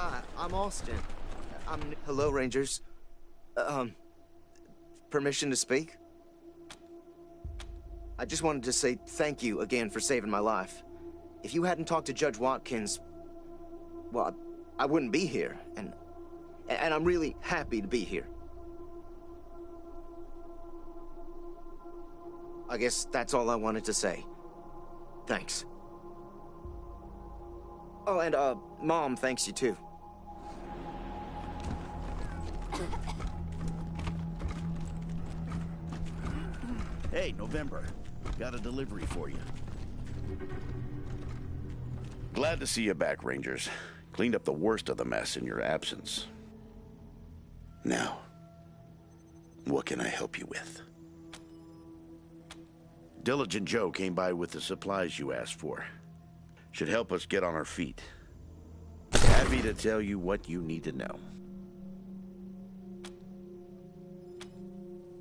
Hi, I'm Austin. Hello, Rangers. Permission to speak? I just wanted to say thank you again for saving my life. If you hadn't talked to Judge Watkins, well, I wouldn't be here, and I'm really happy to be here. I guess that's all I wanted to say. Thanks. Oh, and, Mom thanks you too. Hey, November. Got a delivery for you. Glad to see you back, Rangers. Cleaned up the worst of the mess in your absence. Now, what can I help you with? Diligent Joe came by with the supplies you asked for. Should help us get on our feet. Happy to tell you what you need to know.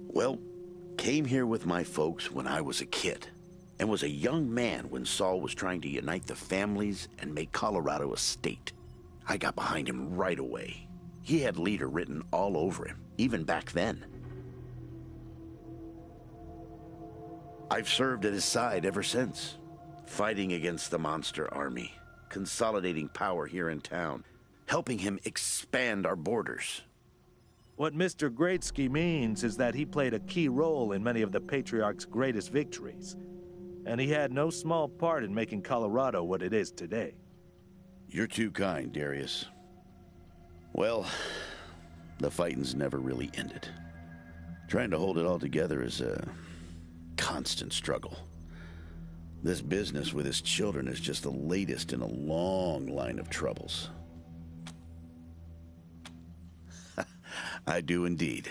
Well, came here with my folks when I was a kid, and was a young man when Saul was trying to unite the families and make Colorado a state. I got behind him right away. He had leader written all over him, even back then. I've served at his side ever since, fighting against the monster army, consolidating power here in town, helping him expand our borders. What Mr. Greatsky means is that he played a key role in many of the Patriarch's greatest victories, and he had no small part in making Colorado what it is today. You're too kind, Darius. Well, the fighting's never really ended. Trying to hold it all together is a constant struggle. This business with his children is just the latest in a long line of troubles. I do indeed.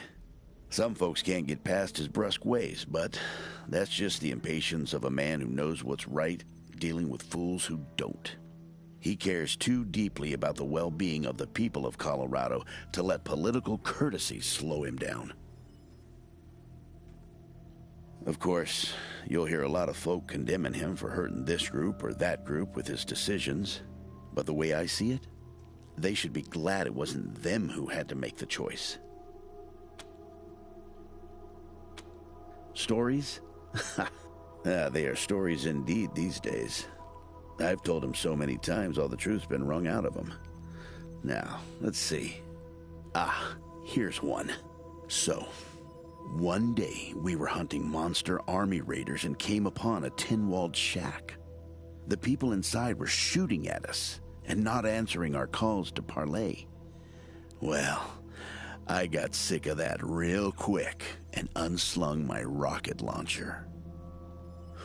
Some folks can't get past his brusque ways, but that's just the impatience of a man who knows what's right, dealing with fools who don't. He cares too deeply about the well-being of the people of Colorado to let political courtesy slow him down. Of course, you'll hear a lot of folk condemning him for hurting this group or that group with his decisions, but the way I see it, they should be glad it wasn't them who had to make the choice. Stories? They are stories indeed these days. I've told him so many times all the truth's been wrung out of him. Now, let's see. Here's one. So, One day, we were hunting monster army raiders and came upon a tin-walled shack. The people inside were shooting at us and not answering our calls to parley. Well, I got sick of that real quick and unslung my rocket launcher.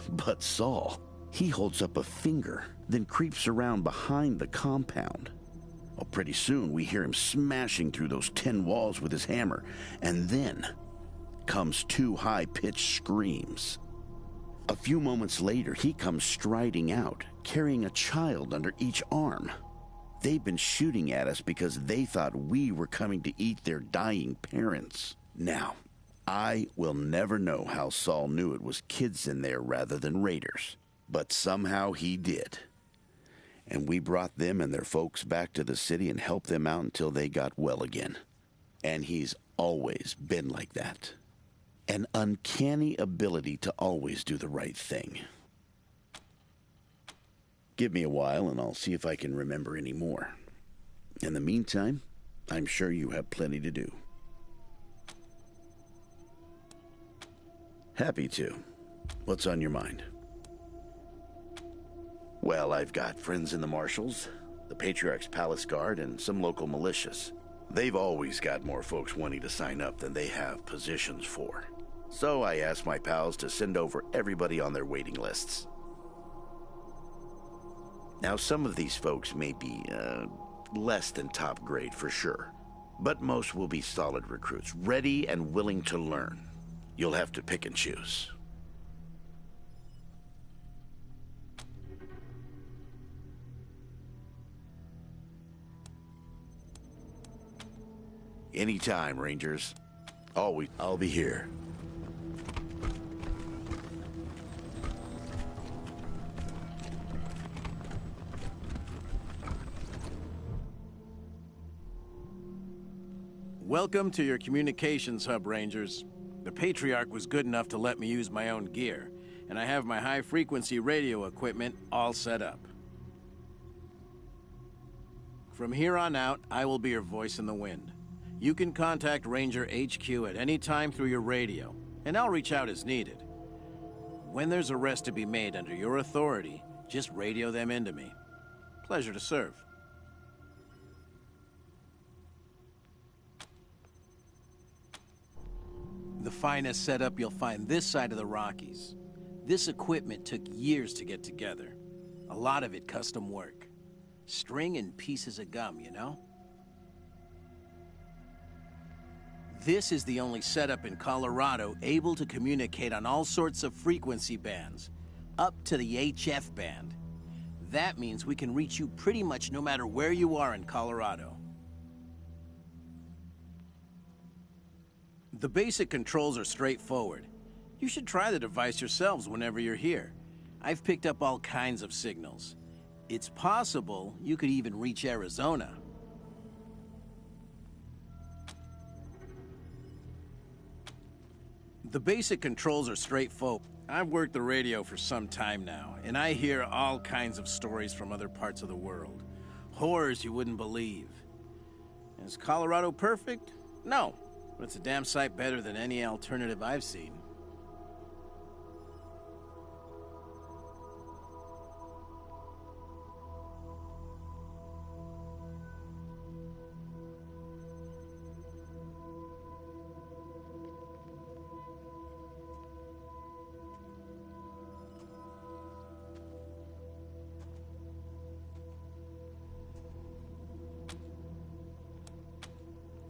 But Saul, he holds up a finger, then creeps around behind the compound. Well, pretty soon we hear him smashing through those tin walls with his hammer, and then comes two high-pitched screams. A few moments later, he comes striding out, carrying a child under each arm. They've been shooting at us because they thought we were coming to eat their dying parents. Now, I will never know how Saul knew it was kids in there rather than raiders, but somehow he did. And we brought them and their folks back to the city and helped them out until they got well again. And he's always been like that. An uncanny ability to always do the right thing. Give me a while and I'll see if I can remember any more. In the meantime, I'm sure you have plenty to do. Happy to. What's on your mind? Well, I've got friends in the Marshals, the Patriarch's Palace Guard, and some local militias. They've always got more folks wanting to sign up than they have positions for. So I asked my pals to send over everybody on their waiting lists. Now, some of these folks may be, less than top grade for sure, but most will be solid recruits, ready and willing to learn. You'll have to pick and choose. Anytime, Rangers. Always, I'll be here. Welcome to your communications hub, Rangers. The Patriarch was good enough to let me use my own gear, and I have my high-frequency radio equipment all set up. From here on out, I will be your voice in the wind. You can contact Ranger HQ at any time through your radio, and I'll reach out as needed. When there's arrests to be made under your authority, just radio them into me. Pleasure to serve. The finest setup you'll find this side of the Rockies. This equipment took years to get together. A lot of it custom work. String and pieces of gum, you know? This is the only setup in Colorado able to communicate on all sorts of frequency bands, up to the HF band. That means we can reach you pretty much no matter where you are in Colorado. The basic controls are straightforward. You should try the device yourselves whenever you're here. I've picked up all kinds of signals. It's possible you could even reach Arizona. The basic controls are straightforward. I've worked the radio for some time now, and I hear all kinds of stories from other parts of the world. Horrors you wouldn't believe. Is Colorado perfect? No, but it's a damn sight better than any alternative I've seen.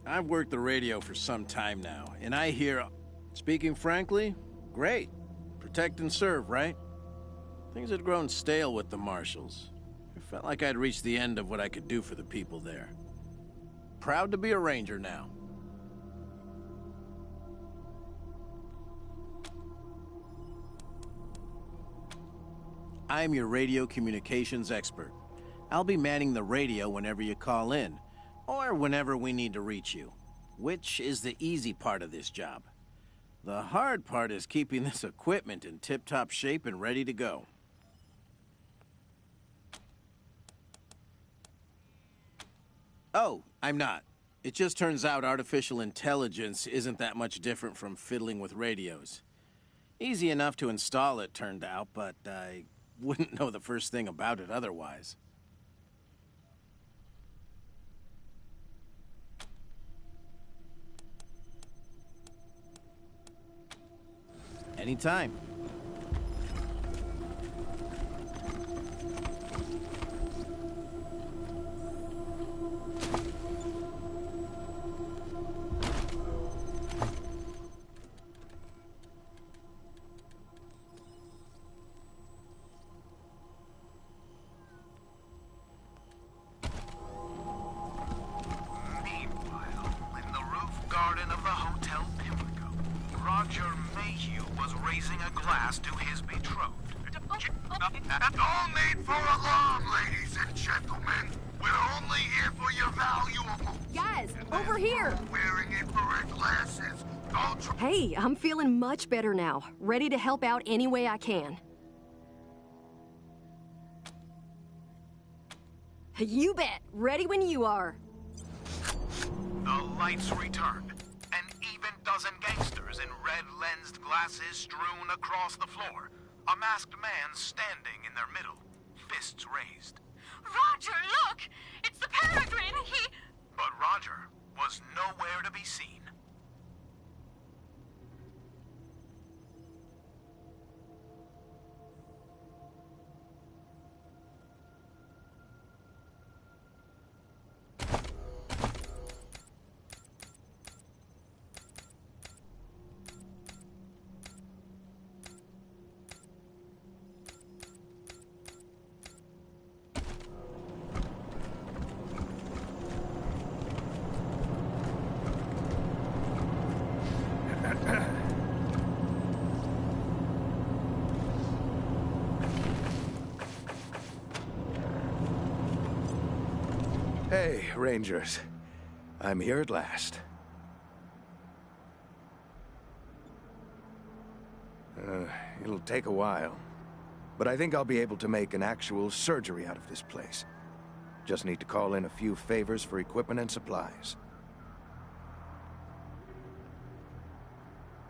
I've worked the radio for some time now, and I hear... Speaking frankly, great. Protect and serve, right? Things had grown stale with the Marshals. It felt like I'd reached the end of what I could do for the people there. Proud to be a Ranger now. I'm your radio communications expert. I'll be manning the radio whenever you call in, or whenever we need to reach you, which is the easy part of this job. The hard part is keeping this equipment in tip-top shape and ready to go. Oh, I'm not. It just turns out artificial intelligence isn't that much different from fiddling with radios. Easy enough to install, it turned out, but I wouldn't know the first thing about it otherwise. Anytime. No need for alarm, ladies and gentlemen. We're only here for your valuable... Guys, over here! Wearing infrared glasses. Hey, I'm feeling much better now. Ready to help out any way I can. You bet. Ready when you are. The lights returned. An even dozen gangsters in red-lensed glasses strewn across the floor. A masked man standing in their middle, fists raised. Roger, look! It's the Peregrine! He... But Roger was nowhere to be seen. Hey, Rangers. I'm here at last. It'll take a while, but I think I'll be able to make an actual surgery out of this place. Just need to call in a few favors for equipment and supplies.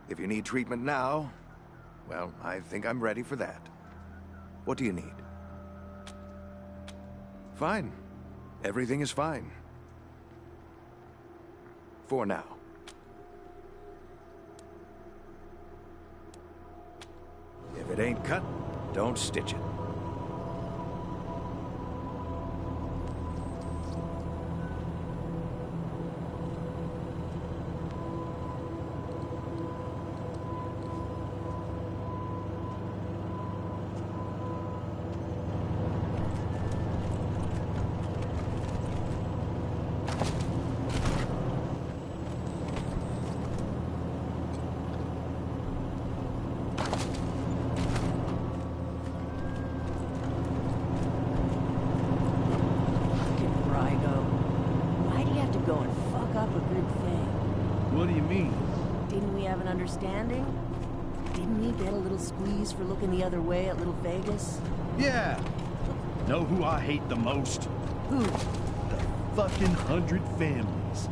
If you need treatment now, well, I think I'm ready for that. What do you need? Fine. Everything is fine. For now. If it ain't cut, don't stitch it. Understanding? Didn't we get a little squeeze for looking the other way at Little Vegas? Yeah. Know who I hate the most? Who? The fucking 100 families.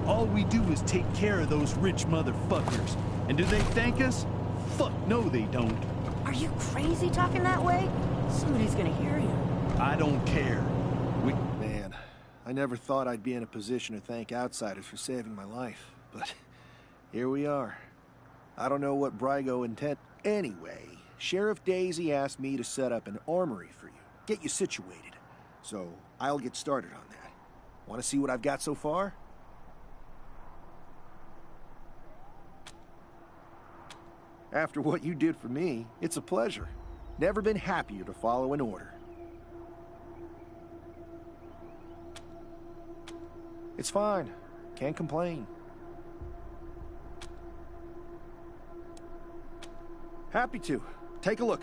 All we do is take care of those rich motherfuckers. And do they thank us? Fuck no, they don't. Are you crazy talking that way? Somebody's gonna hear you. I don't care. Man, I never thought I'd be in a position to thank outsiders for saving my life, but here we are. I don't know what Brygo intend. Anyway, Sheriff Daisy asked me to set up an armory for you, get you situated. So I'll get started on that. Want to see what I've got so far? After what you did for me, it's a pleasure. Never been happier to follow an order. It's fine. Can't complain. Happy to. Take a look.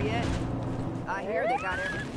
yet? I hear they got everything.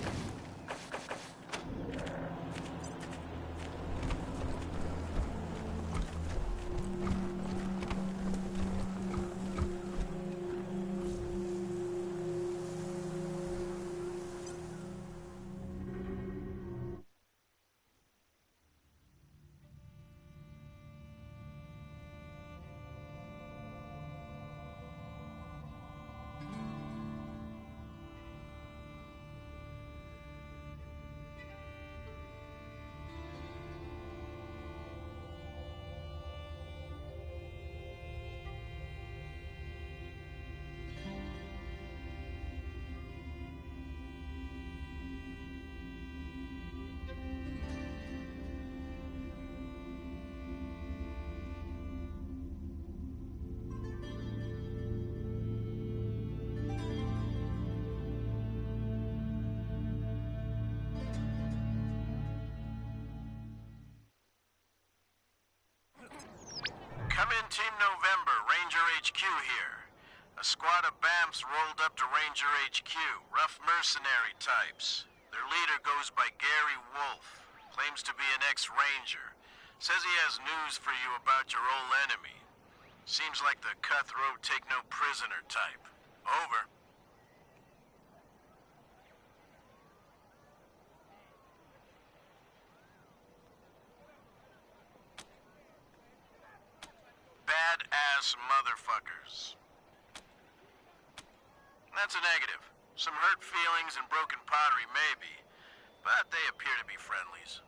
Come in, Team November, Ranger HQ here. A squad of BAMFs rolled up to Ranger HQ, rough mercenary types. Their leader goes by Gary Wolf, claims to be an ex-Ranger. Says he has news for you about your old enemy. Seems like the cutthroat take-no-prisoner type. Over. Badass motherfuckers. That's a negative. Some hurt feelings and broken pottery maybe, but they appear to be friendlies.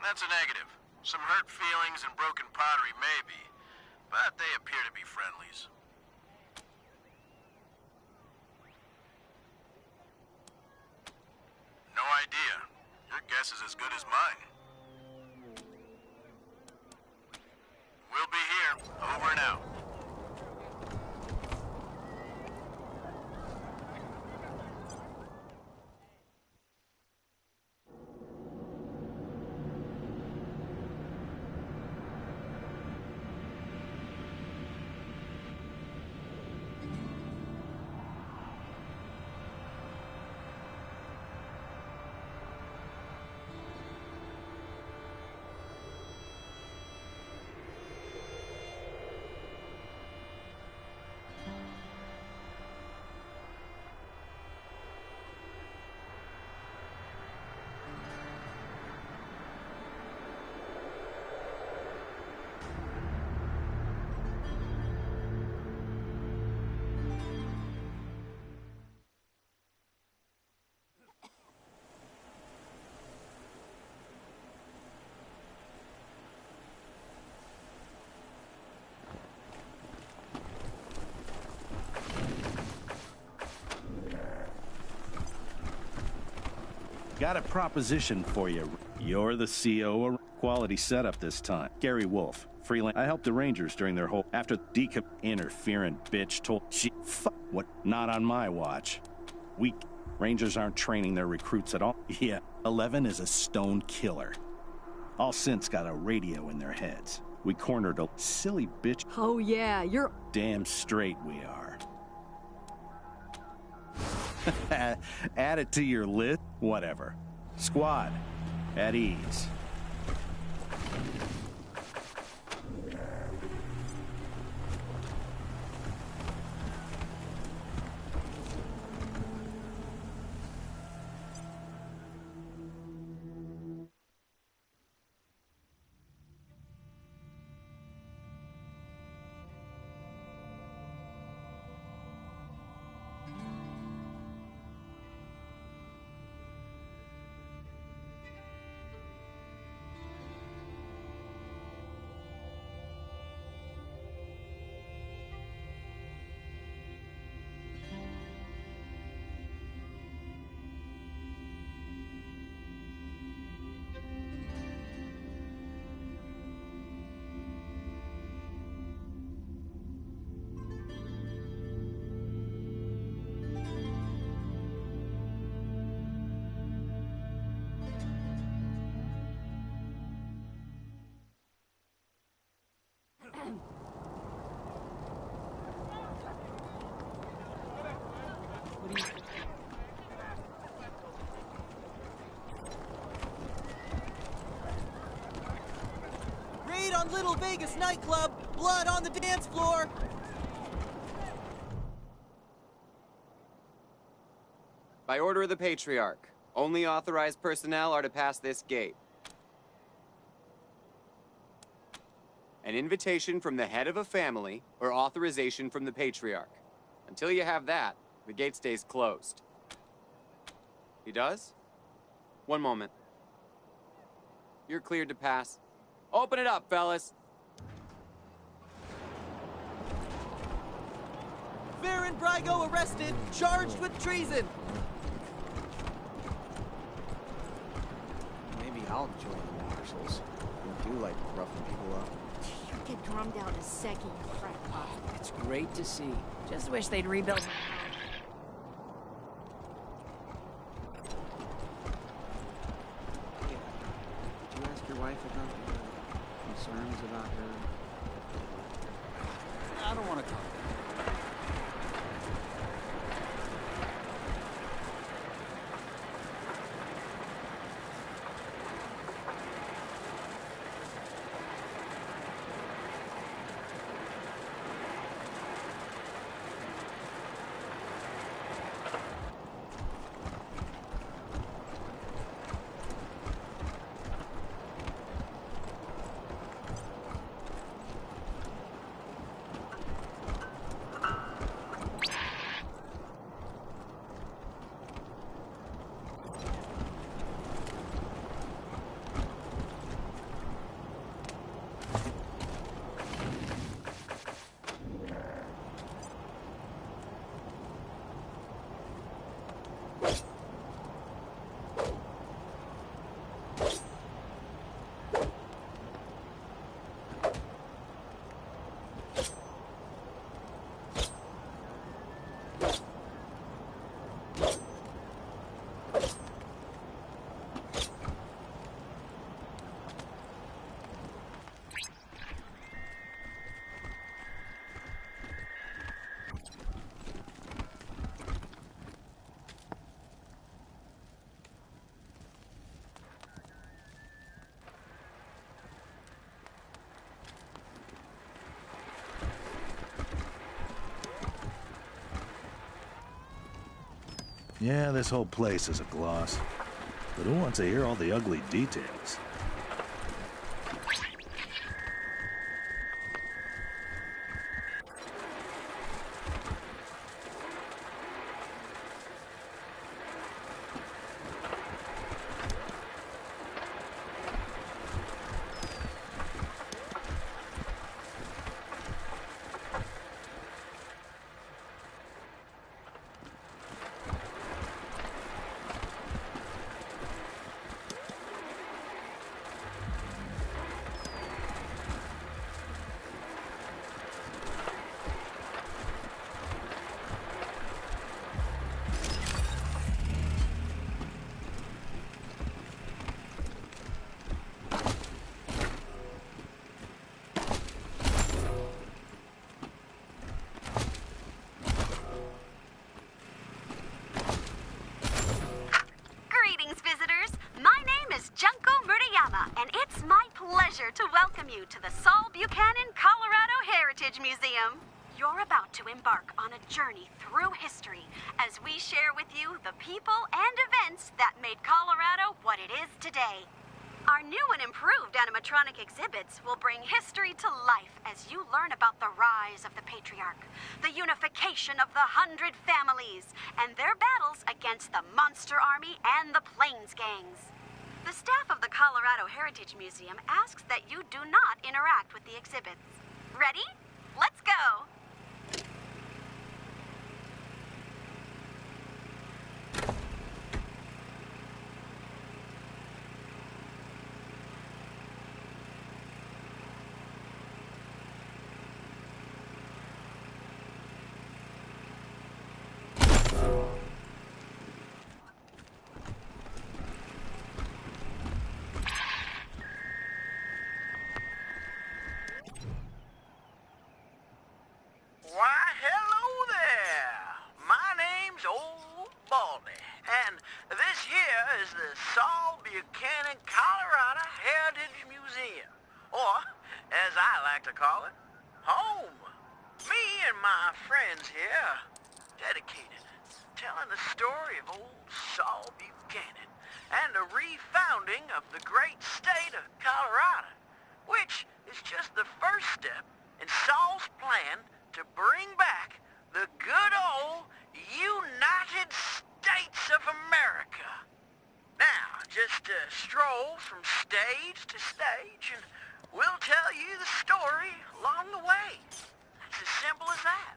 That's a negative. Some hurt feelings and broken pottery maybe, but they appear to be friendlies. No idea. Your guess is as good as mine. We'll be here. Over and out. Got a proposition for you. You're the CO of quality setup this time. Gary Wolf, freelance. I helped the Rangers during their whole after decap interfering bitch told she fuck what not on my watch. We Rangers aren't training their recruits at all. Yeah, 11 is a stone killer. All since got a radio in their heads. We cornered a silly bitch. Oh yeah, you're Damn straight we are. Add it to your list. Whatever. Squad, at ease. around Little Vegas nightclub. Blood on the dance floor. By order of the Patriarch, only authorized personnel are to pass this gate. An invitation from the head of a family or authorization from the Patriarch. Until you have that, the gate stays closed. He does? One moment. You're cleared to pass. Open it up, fellas. Baron Brygo arrested, charged with treason. Maybe I'll join the marshals. I do like roughing people up. You get drummed out in a second, you crackpot. It's great to see. Just wish they'd rebuild my house. Did you ask your wife about your concerns about her? I don't want to talk. Yeah, this whole place is a gloss. But who wants to hear all the ugly details? to welcome you to the Saul Buchanan Colorado Heritage Museum. You're about to embark on a journey through history as we share with you the people and events that made Colorado what it is today. Our new and improved animatronic exhibits will bring history to life as you learn about the rise of the Patriarch, the unification of the 100 families, and their battles against the Monster Army and the Plains Gangs. The staff of the Colorado Heritage Museum asks that you do not interact with the exhibits. Ready? Let's go! Why, hello there. My name's Old Baldy, and this here is the Saul Buchanan Colorado Heritage Museum. Or, as I like to call it, home. Me and my friends here, dedicated, telling the story of old Saul Buchanan and the refounding of the great state of Colorado, which is just the first step in Saul's plan to bring back the good old United States of America. Now, just stroll from stage to stage and we'll tell you the story along the way. It's as simple as that.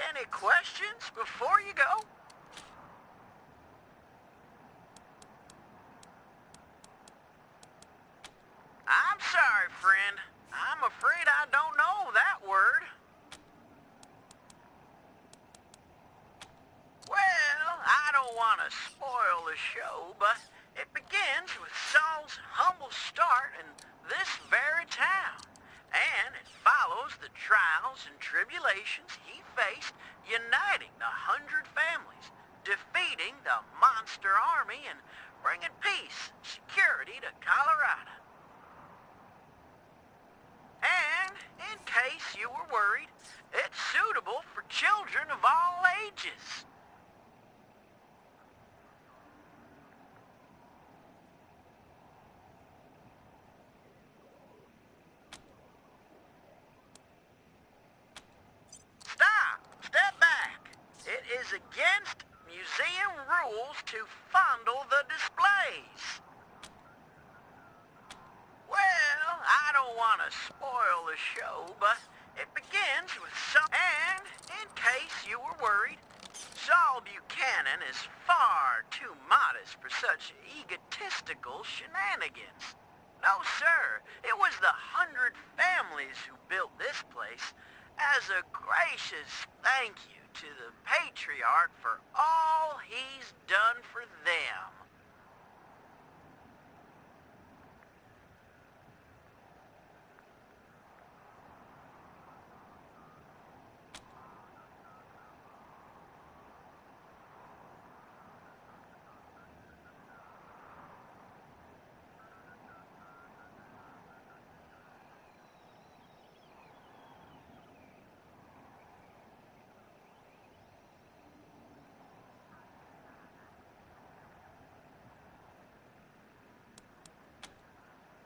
Any questions before you go? I'm sorry, friend. I'm afraid I don't know that word. Well, I don't want to spoil the show, but it begins with Saul's humble start in this very town. And it follows the trials and tribulations he faced uniting the 100 families, defeating the monster army, and bringing peace and security to Colorado. And, in case you were worried, it's suitable for children of all ages. Stop! Step back! It is against museum rules to fondle the displays. Well, I don't want to spoil the show, but it begins with some... And, in case you were worried, Saul Buchanan is far too modest for such egotistical shenanigans. No, sir. It was the 100 families who built this place as a gracious thank you to the patriarch for all he's done for them.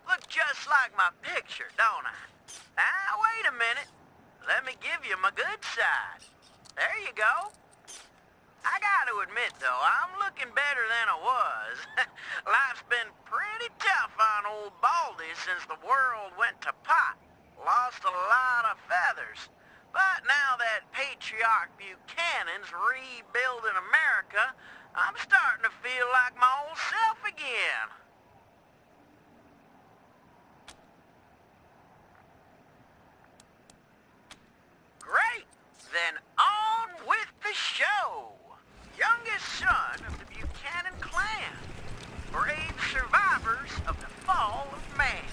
Look just like my picture, don't I? Now, wait a minute. Let me give you my good side. There you go. I gotta admit, though, I'm looking better than I was. Life's been pretty tough on old Baldy since the world went to pot. Lost a lot of feathers. But now that Patriarch Buchanan's rebuilding America, I'm starting to feel like my old self again. Great! Then on with the show! Youngest son of the Buchanan clan. Brave survivors of the fall of man.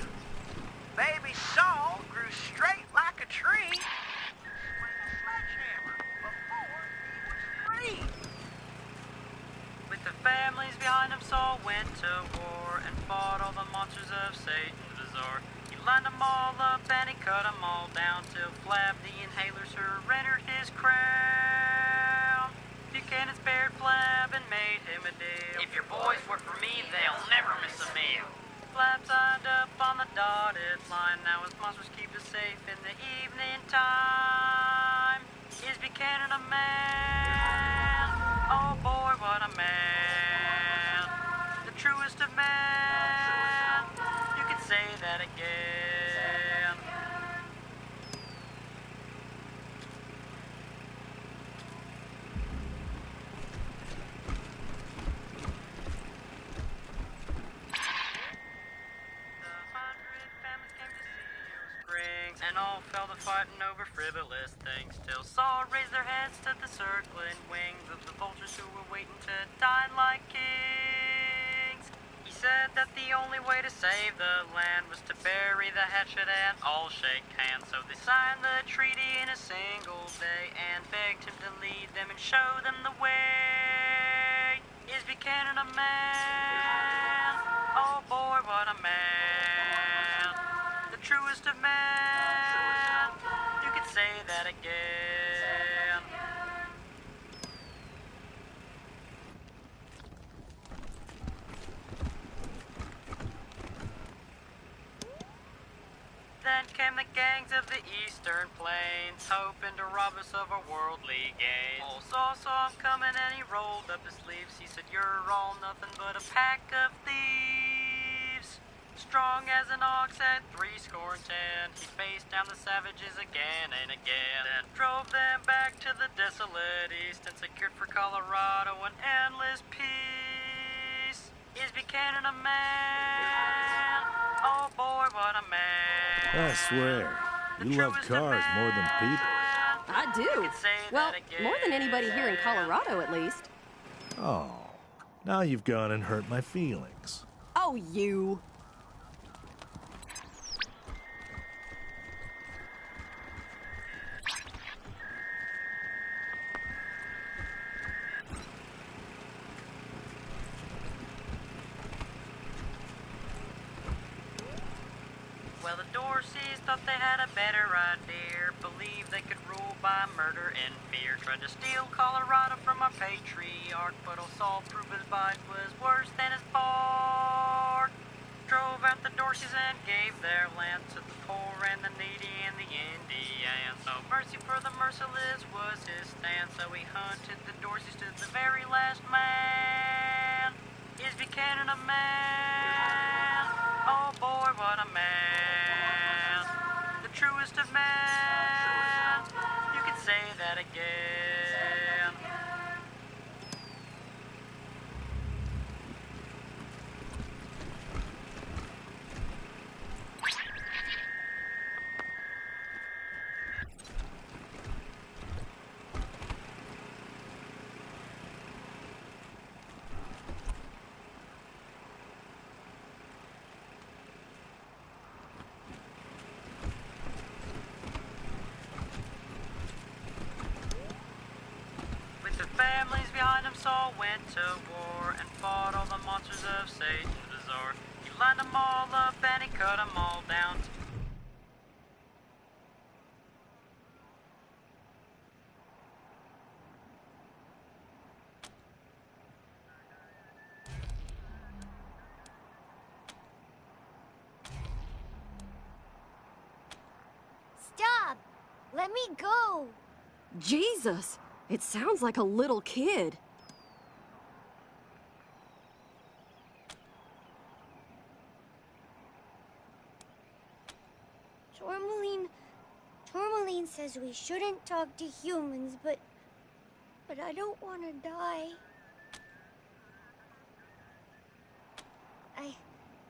Baby Saul grew straight like a tree. Swing a sledgehammer before he was 3. With the families behind him, Saul went to war and fought all the monsters of Satan's bazaar. He lined them all up and he cut them all down till Flab the inhaler surrendered his crown. Buchanan spared Flab and made him a deal. If your boys work for me, they'll never miss a meal. Flab signed up on the dotted line. Now his monsters keep us safe in the evening time. Is Buchanan a man? Oh boy, what a man. The truest of men. You could say that again. And all fell to fighting over frivolous things till Saul raised their heads to the circling wings of the vultures who were waiting to dine like kings. He said that the only way to save the land was to bury the hatchet and all shake hands. So they signed the treaty in a single day and begged him to lead them and show them the way. Is Buchanan a man? Oh boy, what a man. The truest of men. You could say that again. Then came the gangs of the eastern plains, hoping to rob us of our worldly gains. Old Saul saw him coming and he rolled up his sleeves. He said, "You're all nothing but a pack of thieves." Strong as an ox at 70. He faced down the savages again and again, and drove them back to the desolate east and secured for Colorado an endless peace. Is Buchanan a man? Oh boy, what a man. I swear, you love cars more than people. I do. Well, more than anybody here in Colorado, at least. Oh, now you've gone and hurt my feelings. Oh, you. Well, the Dorseys thought they had a better idea. Believed they could rule by murder and fear. Tried to steal Colorado from our patriarch, but old Saul proved his bite was worse than his bark. Drove out the Dorseys and gave their land to the poor and the needy and the Indians. No mercy for the merciless was his stand, so he hunted the Dorseys to the very last man. Is Buchanan a man? Oh boy, what a man. The truest of men. You could say that again. Families behind him Saul went to war and fought all the monsters of Satan's bazaar. He lined them all up and he cut them all down. Stop! Let me go! Jesus! It sounds like a little kid. Tourmaline says we shouldn't talk to humans, but I don't want to die.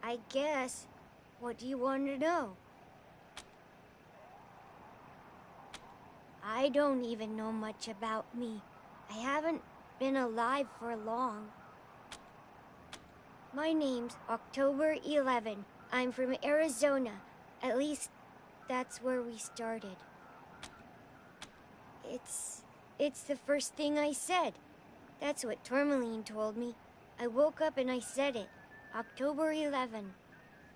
I guess. What do you want to know? I don't even know much about me. I haven't been alive for long. My name's October 11. I'm from Arizona. At least, that's where we started. It's the first thing I said. That's what Tourmaline told me. I woke up and I said it. October 11.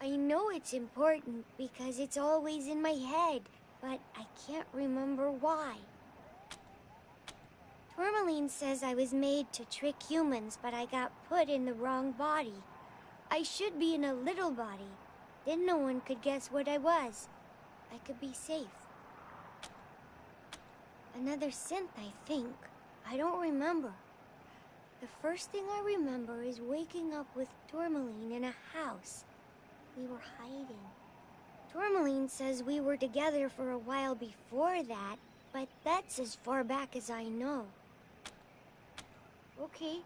I know it's important because it's always in my head, but I can't remember why. Tourmaline says I was made to trick humans, but I got put in the wrong body. I should be in a little body. Then no one could guess what I was. I could be safe. Another synth, I think. I don't remember. The first thing I remember is waking up with Tourmaline in a house. We were hiding. Tourmaline says we were together for a while before that, but that's as far back as I know. Okay.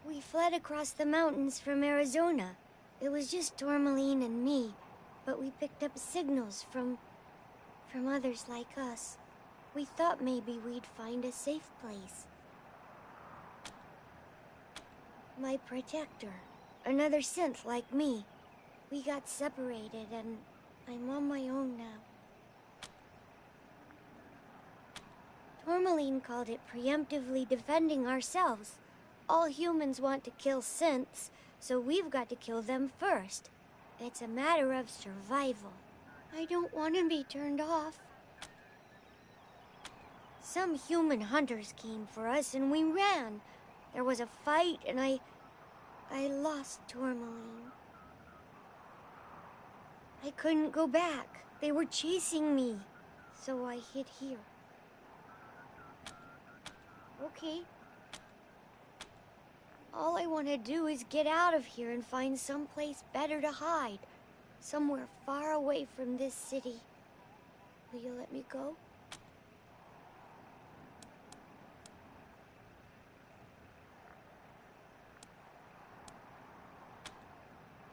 We fled across the mountains from Arizona. It was just Tourmaline and me, but we picked up signals from others like us. We thought maybe we'd find a safe place. My protector, another synth like me. We got separated and I'm on my own now. Tourmaline called it preemptively defending ourselves. All humans want to kill synths, so we've got to kill them first. It's a matter of survival. I don't want to be turned off. Some human hunters came for us and we ran. There was a fight and I lost Tourmaline. I couldn't go back. They were chasing me. So I hid here. Okay. All I want to do is get out of here and find someplace better to hide. Somewhere far away from this city. Will you let me go?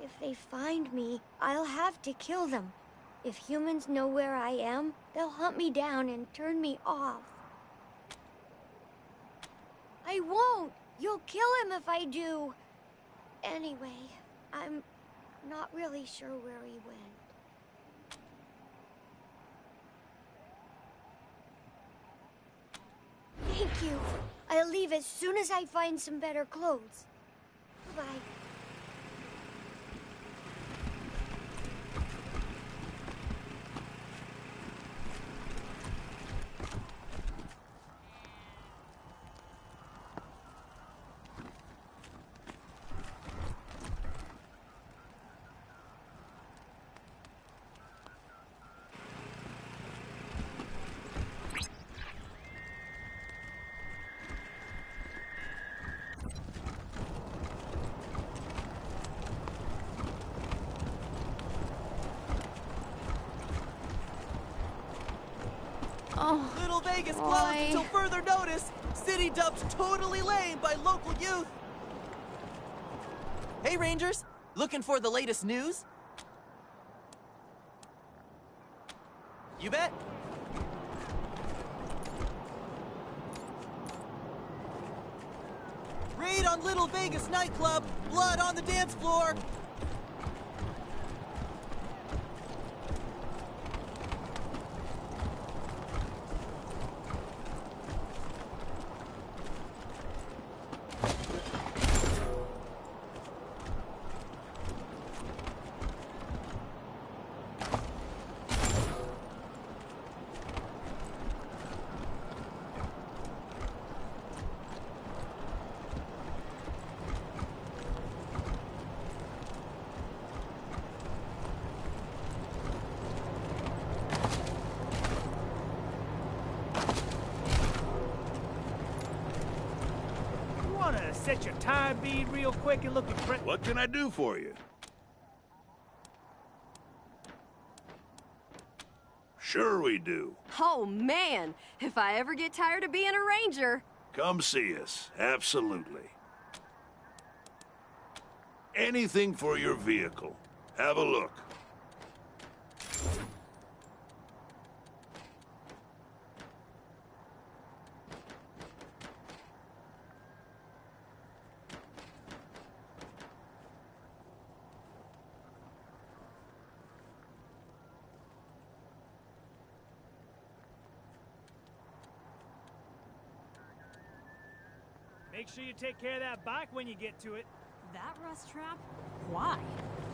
If they find me, I'll have to kill them. If humans know where I am, they'll hunt me down and turn me off. I won't! You'll kill him if I do! Anyway, I'm not really sure where he went. Thank you. I'll leave as soon as I find some better clothes. Bye. Little Vegas closed until further notice. City dumped totally lame by local youth. Hey, Rangers. Looking for the latest news? You bet. Raid on Little Vegas nightclub. Blood on the dance floor. Set your time bead real quick and look at Brett. What can I do for you? Sure we do. Oh, man. If I ever get tired of being a ranger. Come see us. Absolutely. Anything for your vehicle. Have a look. Make sure you take care of that bike when you get to it. That rust trap? Why?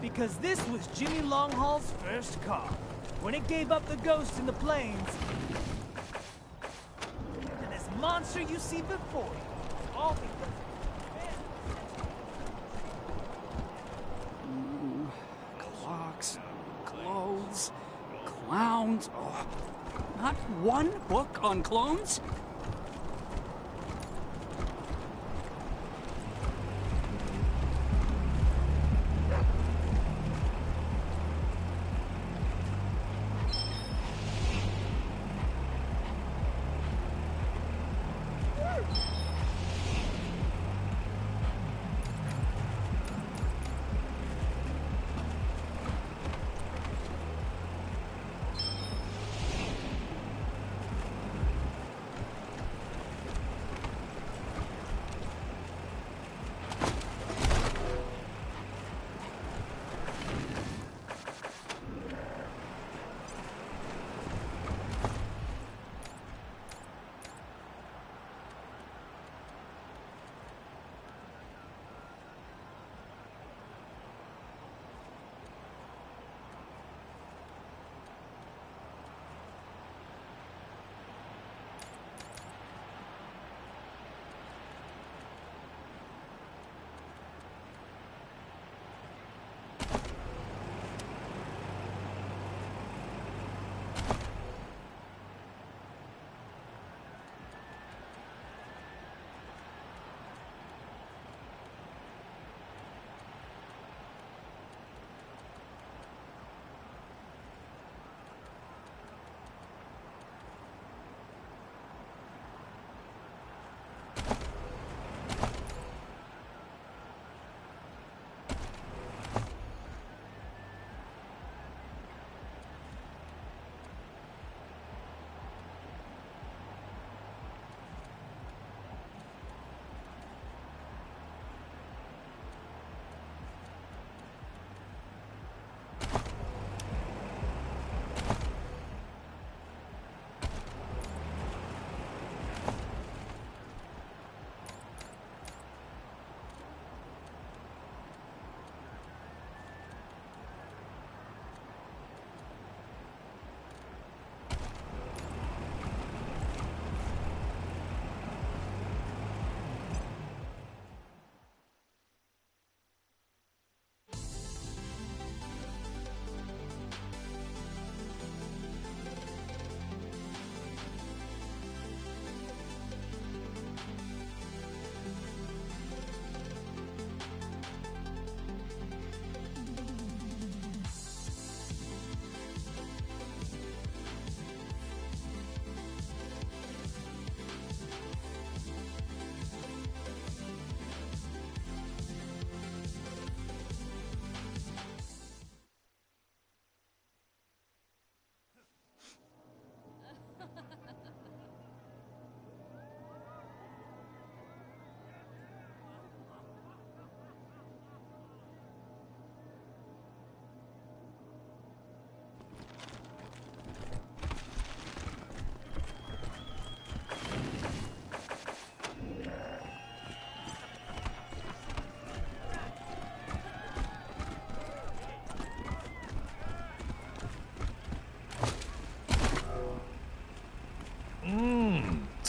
Because this was Jimmy Longhaul's first car. When it gave up the ghost in the plains. And this monster you see before you. All because... Clocks, clothes, clowns. Oh, not one book on clones?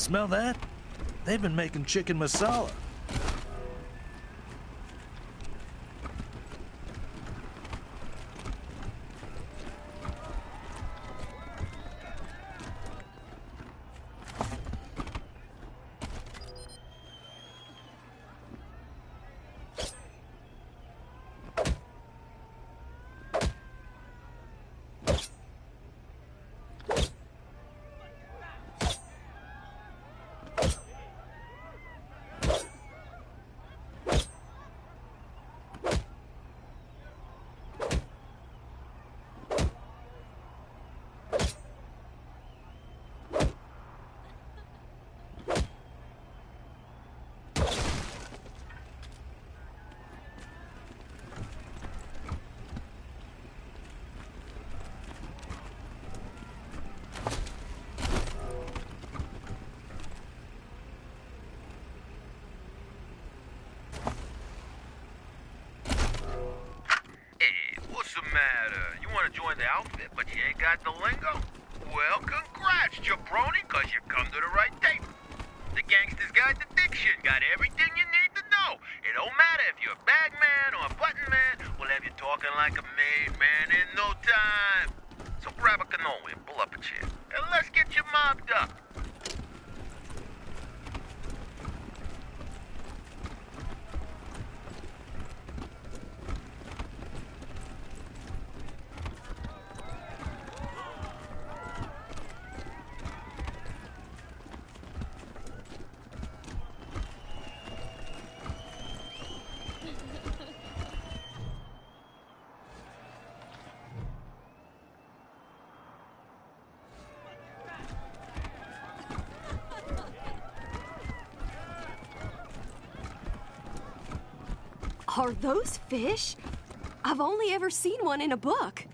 Smell that? They've been making chicken masala. Join the outfit, but you ain't got the lingo? Well, congrats, jabroni, cause you come to the right tape. The Gangster's Guide to Diction got everything you need to know. It don't matter if you're a bag man or a button man, we'll have you talking like a made man in no time. So grab a cannoli and pull up a chair, and let's get you mobbed up. Are those fish? I've only ever seen one in a book.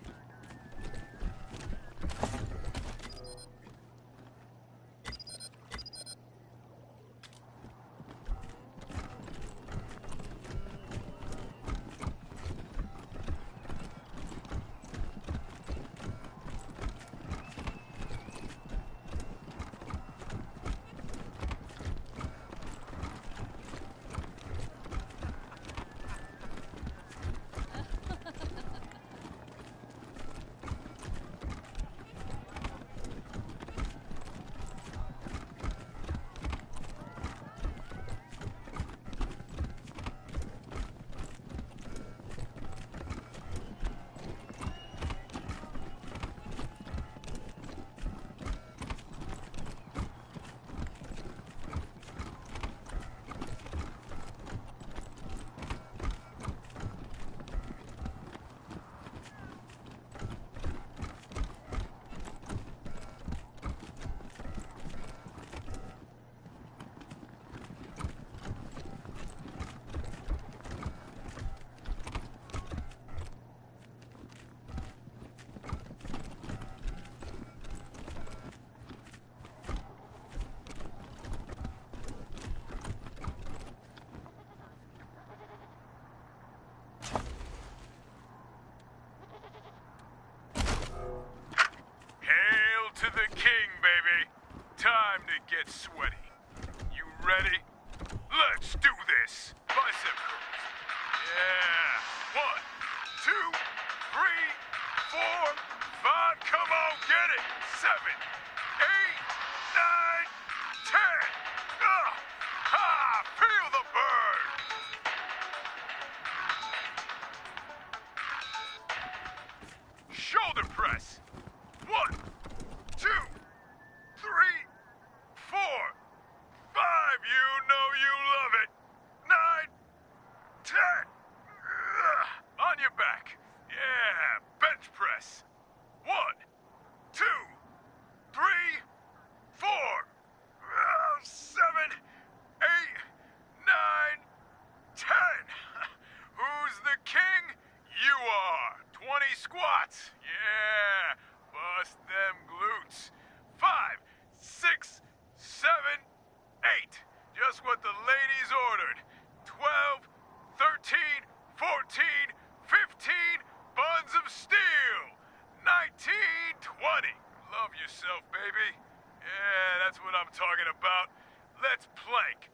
Get sweaty. You ready? Let's do this. Bicep curls. Yeah. 1, 2, 3, 4, 5. Come on, get it. 7, 8, 9, 10. Ha! Feel the burn. Shoulder press. 1, 2, 3, 4, 5, you know you love it. 9, 10. On your back. Yeah, bench press. 1, 2, 3, 4, 7, 8, 9, 10. Who's the king? You are. 20 squats. Yeah, bust them glutes. 5, 6, 7, 8. Just what the ladies ordered. 12, 13, 14, 15 buns of steel. 19, 20. Love yourself, baby. Yeah, that's what I'm talking about. Let's plank.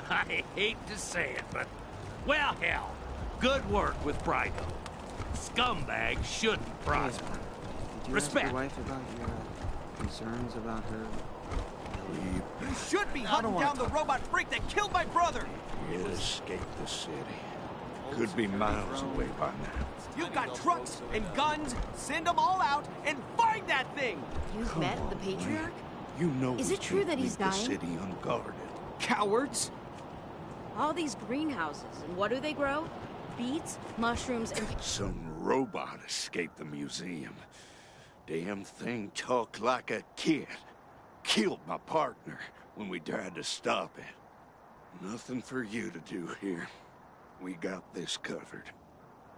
I hate to say it, but, well, hell, good work with Brygo. Scumbags shouldn't prosper. Did you Respect. ask your wife about your concerns about her? You should be hunting down the robot freak that killed my brother! It escaped the city. Could be miles away by now. You've got trucks and guns, send them all out and find that thing! You've met the Patriarch? You know Is we it true can't that he's leave the dying? city unguarded. Cowards! All these greenhouses, and what do they grow? Beets, mushrooms, and... Some robot escaped the museum. Damn thing talked like a kid. Killed my partner when we tried to stop it. Nothing for you to do here. We got this covered.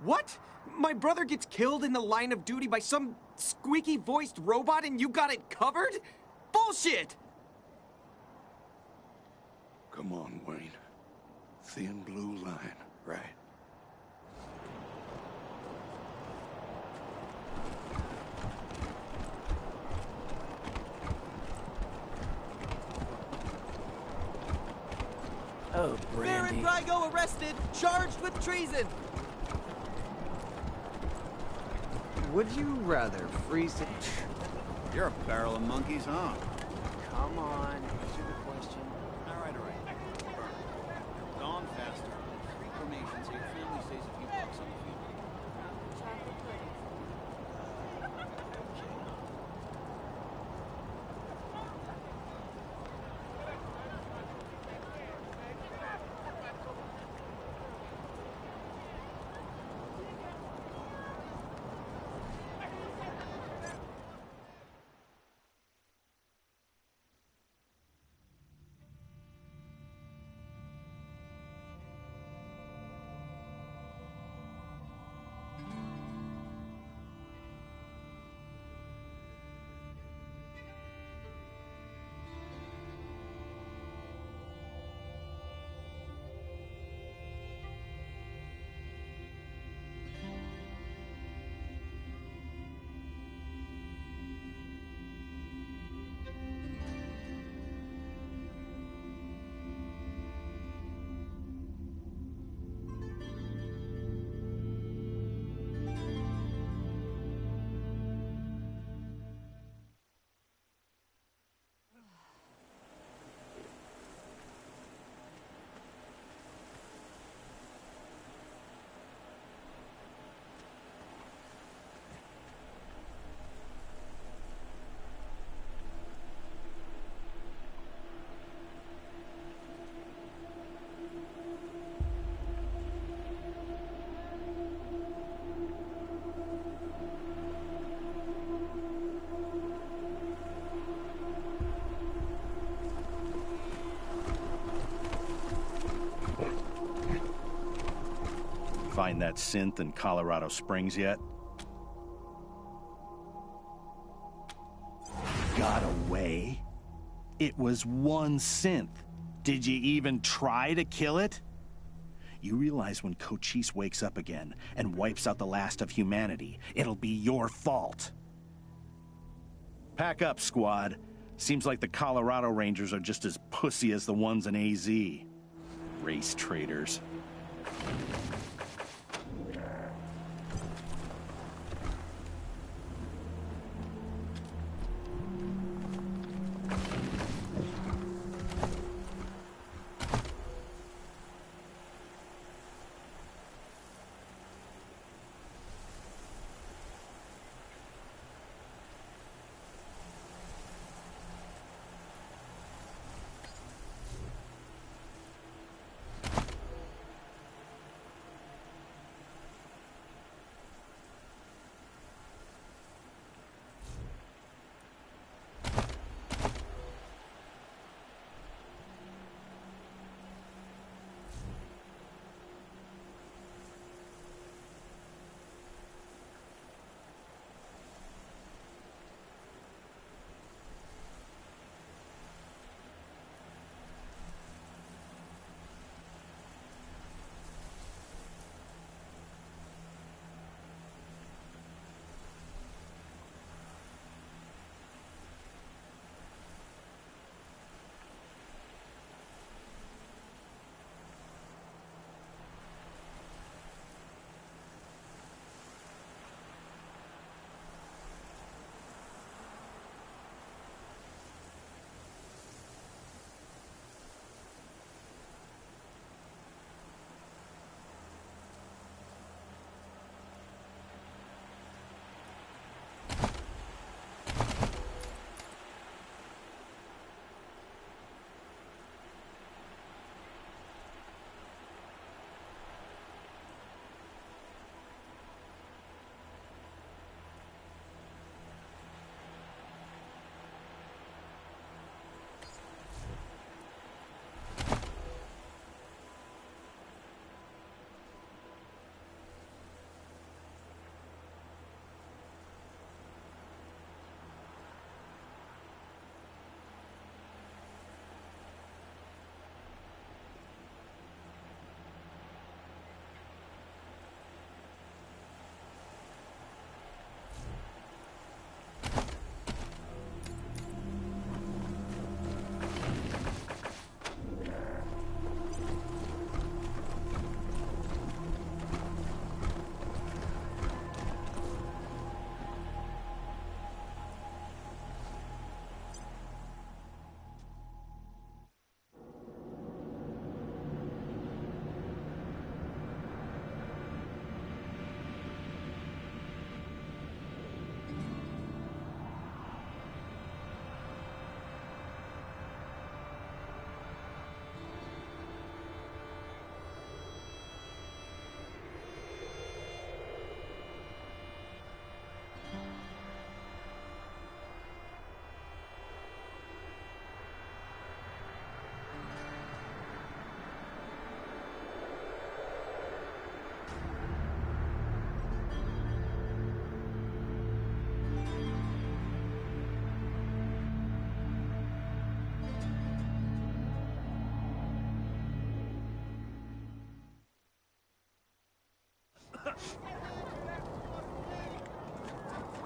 What? My brother gets killed in the line of duty by some squeaky-voiced robot and you got it covered? Bullshit! Come on, Wayne. Thin blue line, right? Oh, Baron Brygo arrested, charged with treason. Would you rather freeze it? You're a barrel of monkeys, huh? Come on, answer the question. All right. Dawn faster. 3 cremations so your family stays a few bucks on the funeral. Find that synth in Colorado Springs yet? Got away? It was one synth. Did you even try to kill it? You realize when Cochise wakes up again and wipes out the last of humanity, it'll be your fault. Pack up, squad. Seems like the Colorado Rangers are just as pussy as the ones in AZ. Race traitors.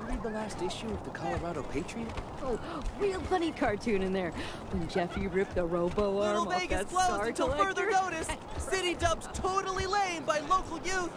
Read the last issue of the Colorado Patriot? Oh, real funny cartoon in there. When Jeffy ripped the robo arm Little off Vegas that closed star until further collector. notice. City dubs totally lame by local youth.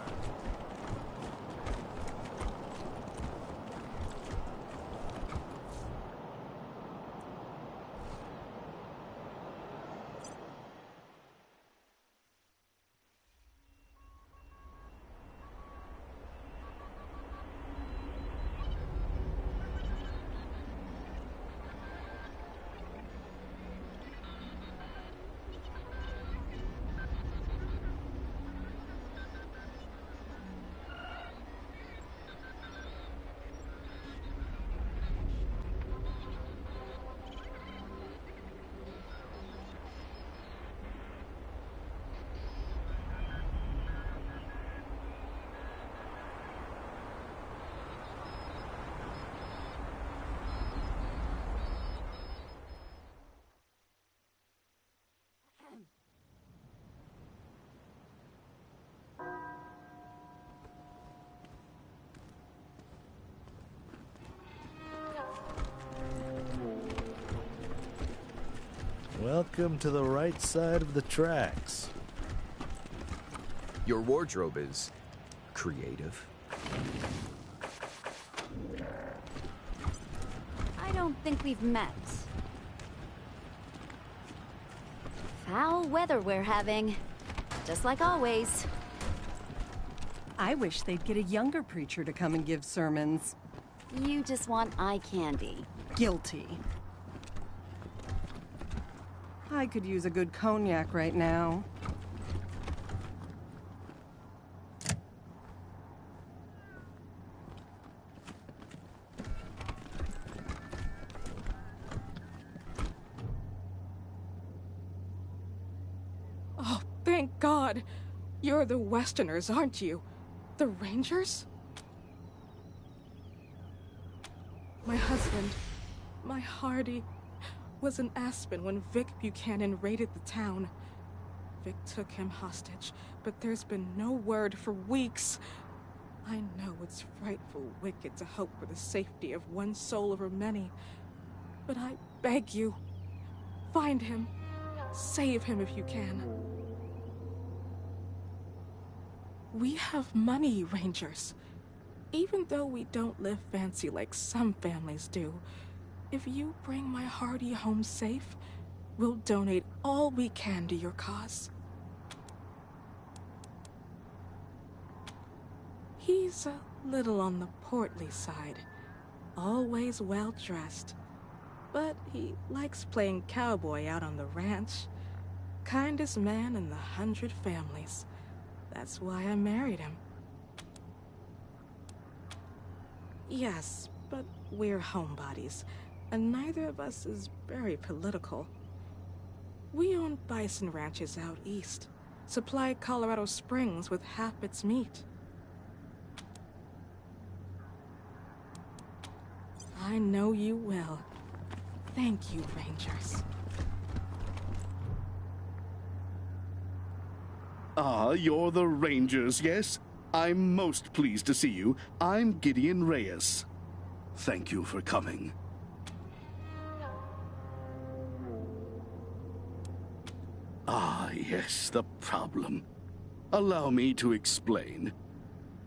Welcome to the right side of the tracks. Your wardrobe is creative. I don't think we've met. Foul weather we're having. Just like always. I wish they'd get a younger preacher to come and give sermons. You just want eye candy. Guilty. I could use a good cognac right now. Oh, thank God. You're the Westerners, aren't you? The Rangers? My husband, my Hardy, was in Aspen when Vic Buchanan raided the town. Vic took him hostage, but there's been no word for weeks. I know it's frightful wicked to hope for the safety of one soul over many, but I beg you, find him. Save him if you can. We have money, Rangers. Even though we don't live fancy like some families do, if you bring my Hardy home safe, we'll donate all we can to your cause. He's a little on the portly side, always well-dressed, but he likes playing cowboy out on the ranch. Kindest man in the 100 families. That's why I married him. Yes, but we're homebodies, and neither of us is very political. We own bison ranches out east, supply Colorado Springs with half its meat. I know you will. Thank you, Rangers. Ah, you're the Rangers, yes? I'm most pleased to see you. I'm Gideon Reyes. Thank you for coming. Ah, yes, the problem. Allow me to explain.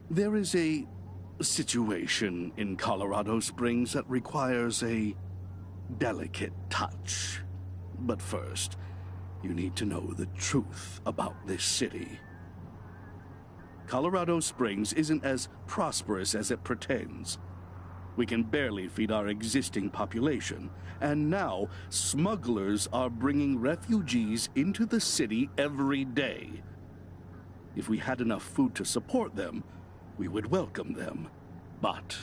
There is a situation in Colorado Springs that requires a delicate touch. But first, you need to know the truth about this city. Colorado Springs isn't as prosperous as it pretends. We can barely feed our existing population, and now smugglers are bringing refugees into the city every day. If we had enough food to support them, we would welcome them. But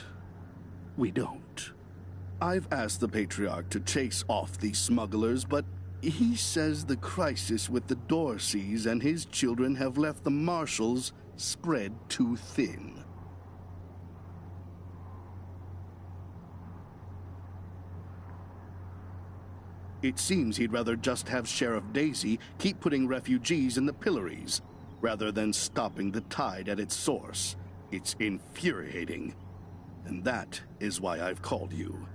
we don't. I've asked the Patriarch to chase off these smugglers, but he says the crisis with the Dorseys and his children have left the marshals spread too thin. It seems he'd rather just have Sheriff Daisy keep putting refugees in the pillories, rather than stopping the tide at its source. It's infuriating. And that is why I've called you.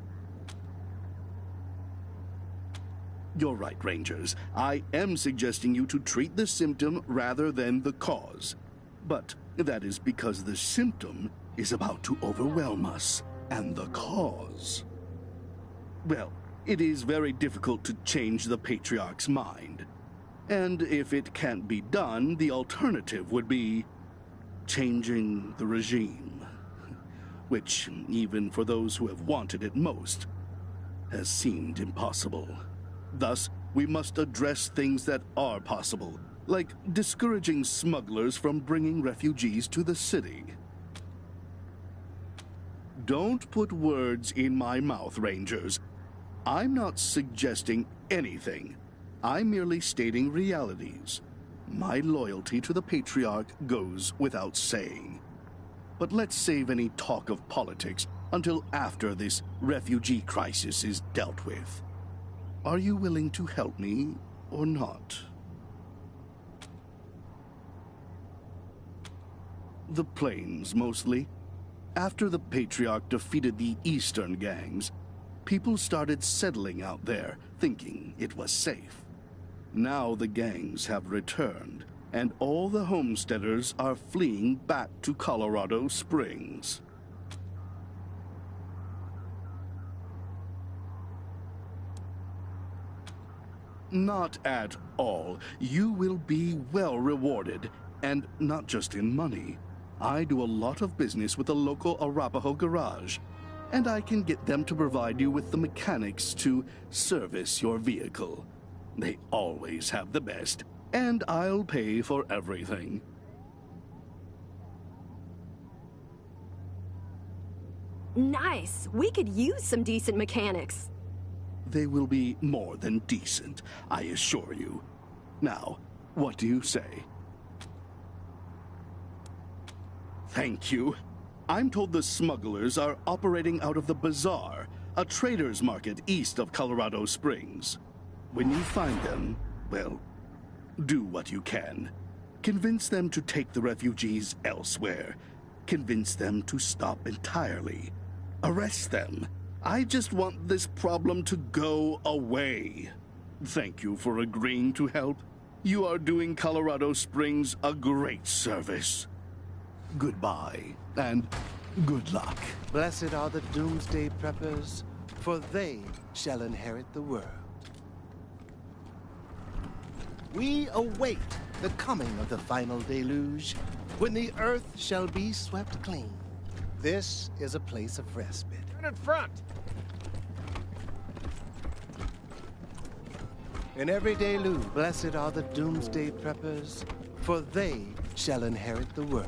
You're right, Rangers. I am suggesting you to treat the symptom rather than the cause. But that is because the symptom is about to overwhelm us, and the cause... well, it is very difficult to change the Patriarch's mind. And if it can't be done, the alternative would be changing the regime. Which, even for those who have wanted it most, has seemed impossible. Thus, we must address things that are possible, like discouraging smugglers from bringing refugees to the city. Don't put words in my mouth, Rangers. I'm not suggesting anything. I'm merely stating realities. My loyalty to the Patriarch goes without saying. But let's save any talk of politics until after this refugee crisis is dealt with. Are you willing to help me or not? The plains, mostly. After the Patriarch defeated the eastern gangs, people started settling out there, thinking it was safe. Now the gangs have returned, and all the homesteaders are fleeing back to Colorado Springs. Not at all. You will be well rewarded, and not just in money. I do a lot of business with the local Arapaho garage, and I can get them to provide you with the mechanics to service your vehicle. They always have the best, and I'll pay for everything. Nice! We could use some decent mechanics. They will be more than decent, I assure you. Now, what do you say? Thank you. I'm told the smugglers are operating out of the Bazaar, a trader's market east of Colorado Springs. When you find them, well, do what you can. Convince them to take the refugees elsewhere. Convince them to stop entirely. Arrest them. I just want this problem to go away. Thank you for agreeing to help. You are doing Colorado Springs a great service. Goodbye, and good luck. Blessed are the doomsday preppers, for they shall inherit the world. We await the coming of the final deluge, when the earth shall be swept clean. This is a place of respite. Turn in front! In every deluge, blessed are the doomsday preppers, for they shall inherit the world.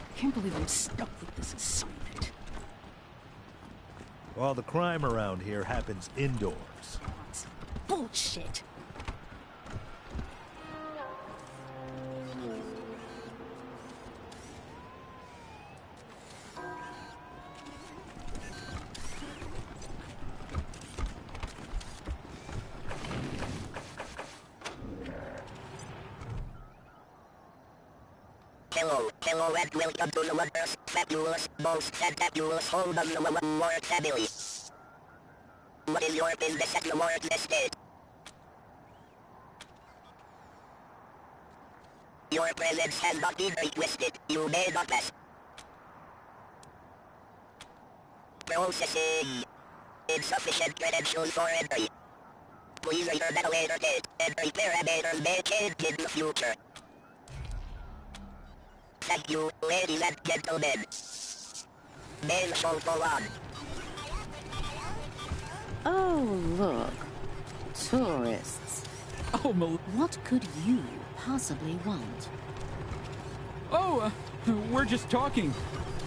I can't believe I'm stuck with this assignment. All the crime around here happens indoors. It's bullshit. Hello and welcome to the wondrous, fabulous, most fantabulous home of the Ward family. What is your business at the Ward estate? Your presence has not been requested. You may not pass. Processing. Insufficient credentials for entry. Please return at a later date. Entry parameters may change in the future. Thank you, ladies and gentlemen. Mail shall go on. Oh, look. Tourists. Oh, what could you possibly want? Oh, we're just talking.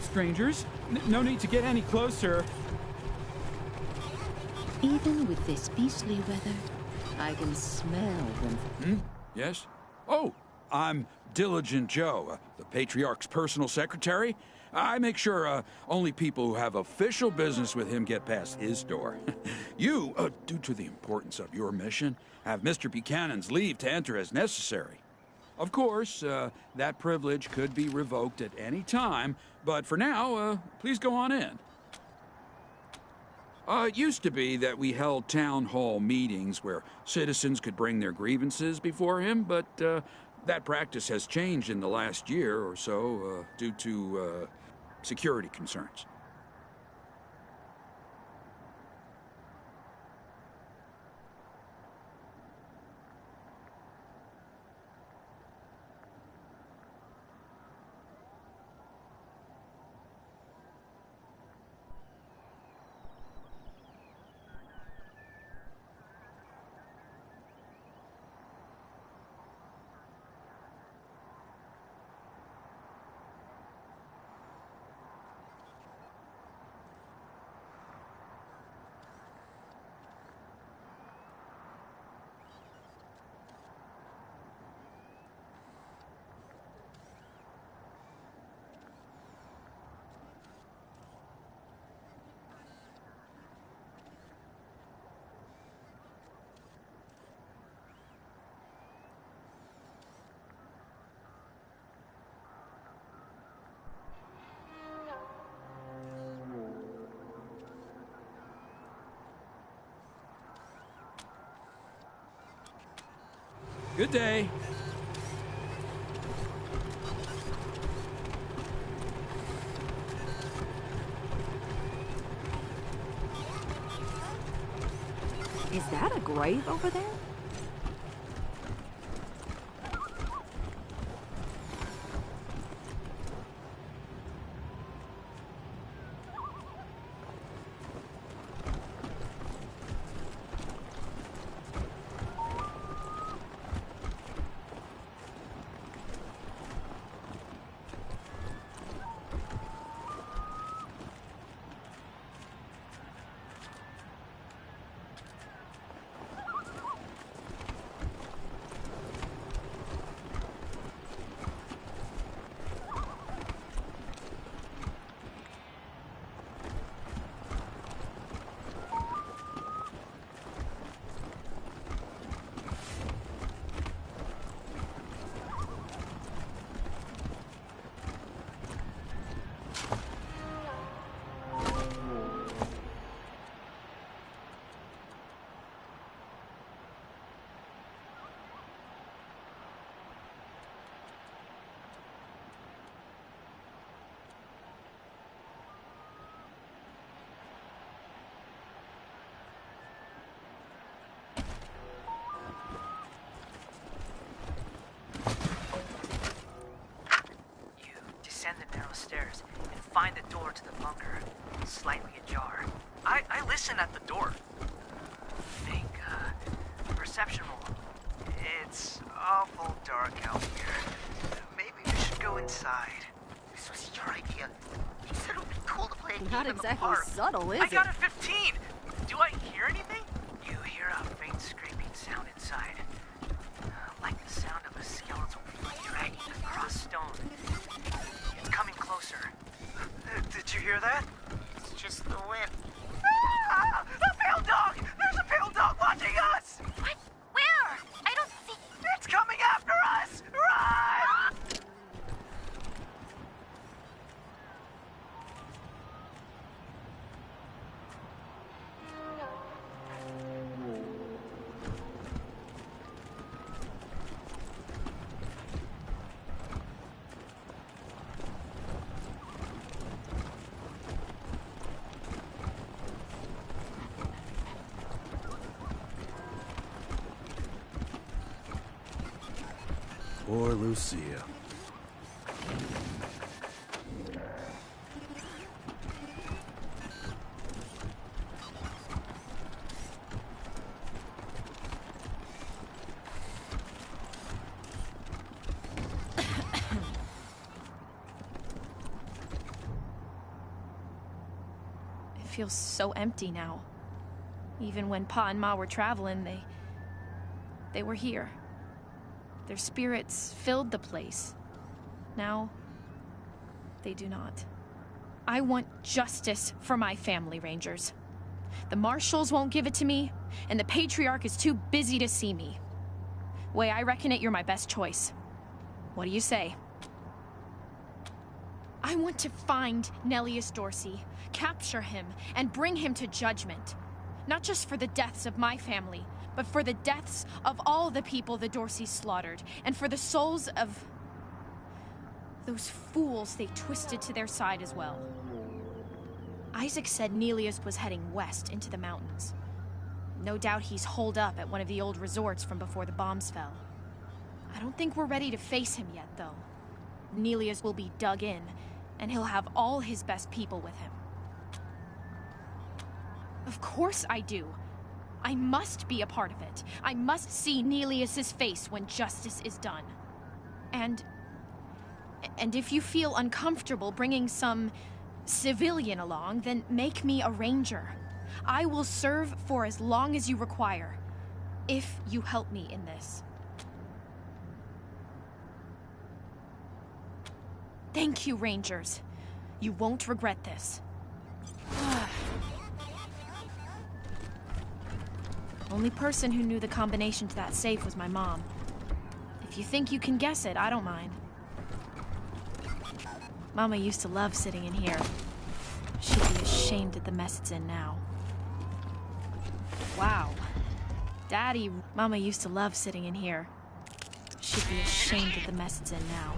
Strangers, no need to get any closer. Even with this beastly weather, I can smell them. Yes? Oh, I'm Diligent Joe, the Patriarch's personal secretary. I make sure only people who have official business with him get past his door. You, due to the importance of your mission, have Mr. Buchanan's leave to enter as necessary. Of course, that privilege could be revoked at any time, but for now, please go on in. It used to be that we held town hall meetings where citizens could bring their grievances before him, but that practice has changed in the last year or so due to security concerns. Good day. Is that a grave over there? Descend the narrow stairs and find the door to the bunker, slightly ajar. I listen at the door. Make perception roll. It's awful dark out here. Maybe we should go inside. This was your idea. You said it would be cool to play a game Not in the exactly park. subtle, is it? I got a 15. Do I hear anything? You hear a faint scraping sound inside. Like the sound of a skeletal foot dragging across stone. It's coming closer. Did you hear that? It's just the wind. Ah! A pale dog! There's a pale dog watching us! What? Where? I don't see... It's coming after us! Run! Poor Lucia. It feels so empty now. Even when Pa and Ma were traveling, they were here. Their spirits filled the place. Now, they do not. I want justice for my family, Rangers. The Marshals won't give it to me, and the Patriarch is too busy to see me. Way I reckon it, you're my best choice. What do you say? I want to find Nellius Dorsey, capture him, and bring him to judgment. Not just for the deaths of my family, but for the deaths of all the people the Dorseys slaughtered, and for the souls of those fools they twisted to their side as well. Isaac said Nelius was heading west into the mountains. No doubt he's holed up at one of the old resorts from before the bombs fell. I don't think we're ready to face him yet, though. Nelius will be dug in, and he'll have all his best people with him. Of course I do. I must be a part of it. I must see Nelius's face when justice is done. And if you feel uncomfortable bringing some civilian along, then make me a ranger. I will serve for as long as you require, if you help me in this. Thank you, Rangers. You won't regret this. Only person who knew the combination to that safe was my mom. If you think you can guess it, I don't mind. Mama used to love sitting in here. She'd be ashamed at the mess it's in now. Wow. Daddy, Mama used to love sitting in here. She'd be ashamed at the mess it's in now.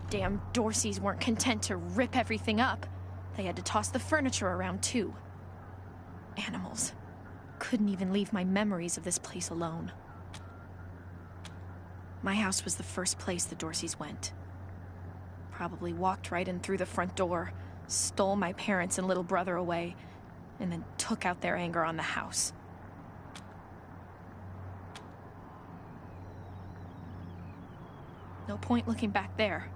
Damn Dorseys weren't content to rip everything up. They had to toss the furniture around, too. Animals. Couldn't even leave my memories of this place alone. My house was the first place the Dorseys went. Probably walked right in through the front door, stole my parents and little brother away, and then took out their anger on the house. No point looking back there.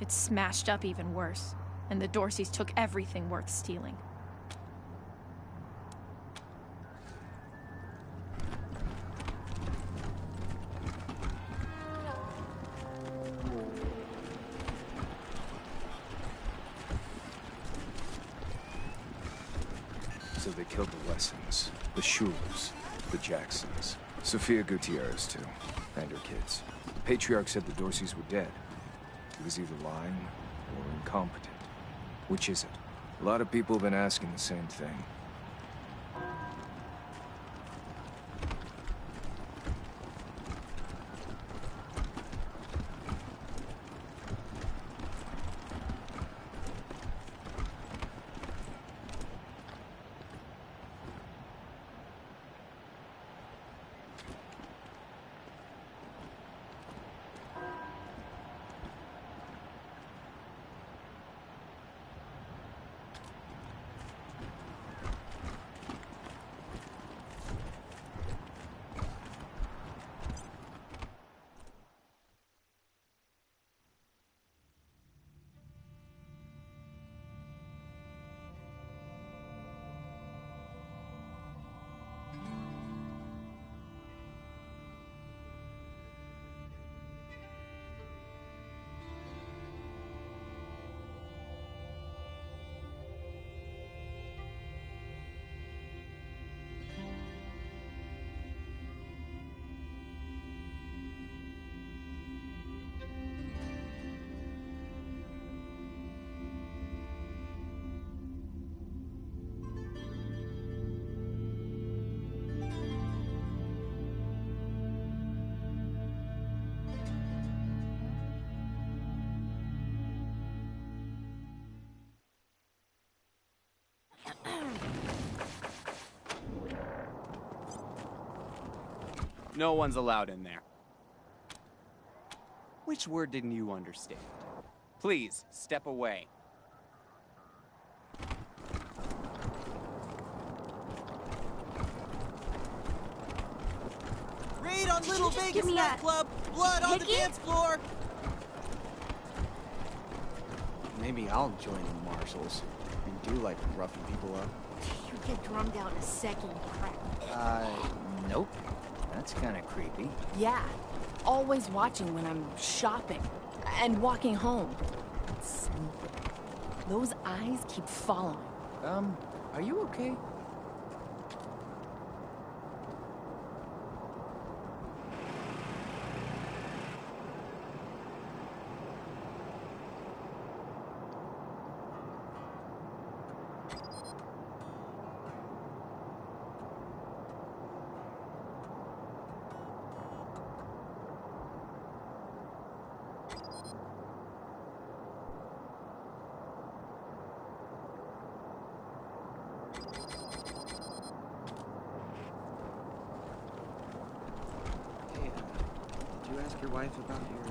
It's smashed up even worse, and the Dorseys took everything worth stealing. So they killed the Lessons, the Schulers, the Jacksons, Sophia Gutierrez too, and her kids. The Patriarch said the Dorseys were dead. He was either lying or incompetent. Which is it? A lot of people have been asking the same thing. No one's allowed in there. Which word didn't you understand? Please, step away. Raid on Little Vegas nightclub! Blood on the dance floor! Maybe I'll join the marshals. I do like roughing people up. You get drummed out in a second, you crap. Nope. That's kind of creepy. Yeah. Always watching when I'm shopping. And walking home. It's sneaky. Those eyes keep following. Are you okay? Did you ask your wife about your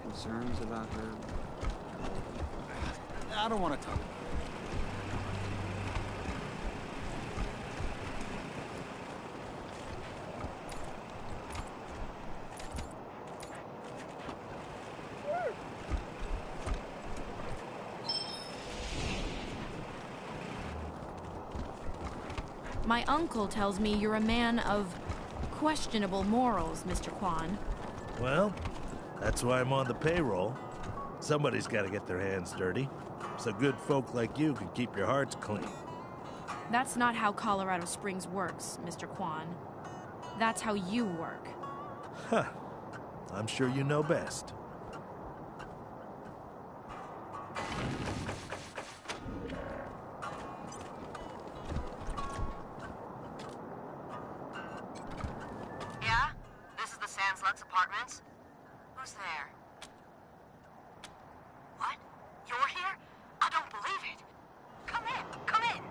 concerns about her? I don't want to talk. My uncle tells me you're a man of questionable morals, Mr. Kwan. Well, that's why I'm on the payroll. Somebody's got to get their hands dirty, so good folk like you can keep your hearts clean. That's not how Colorado Springs works, Mr. Kwan. That's how you work. Huh. I'm sure you know best. Yeah? This is the Sans Lux Apartments? Who's there? What? You're here? I don't believe it. Come in, come in.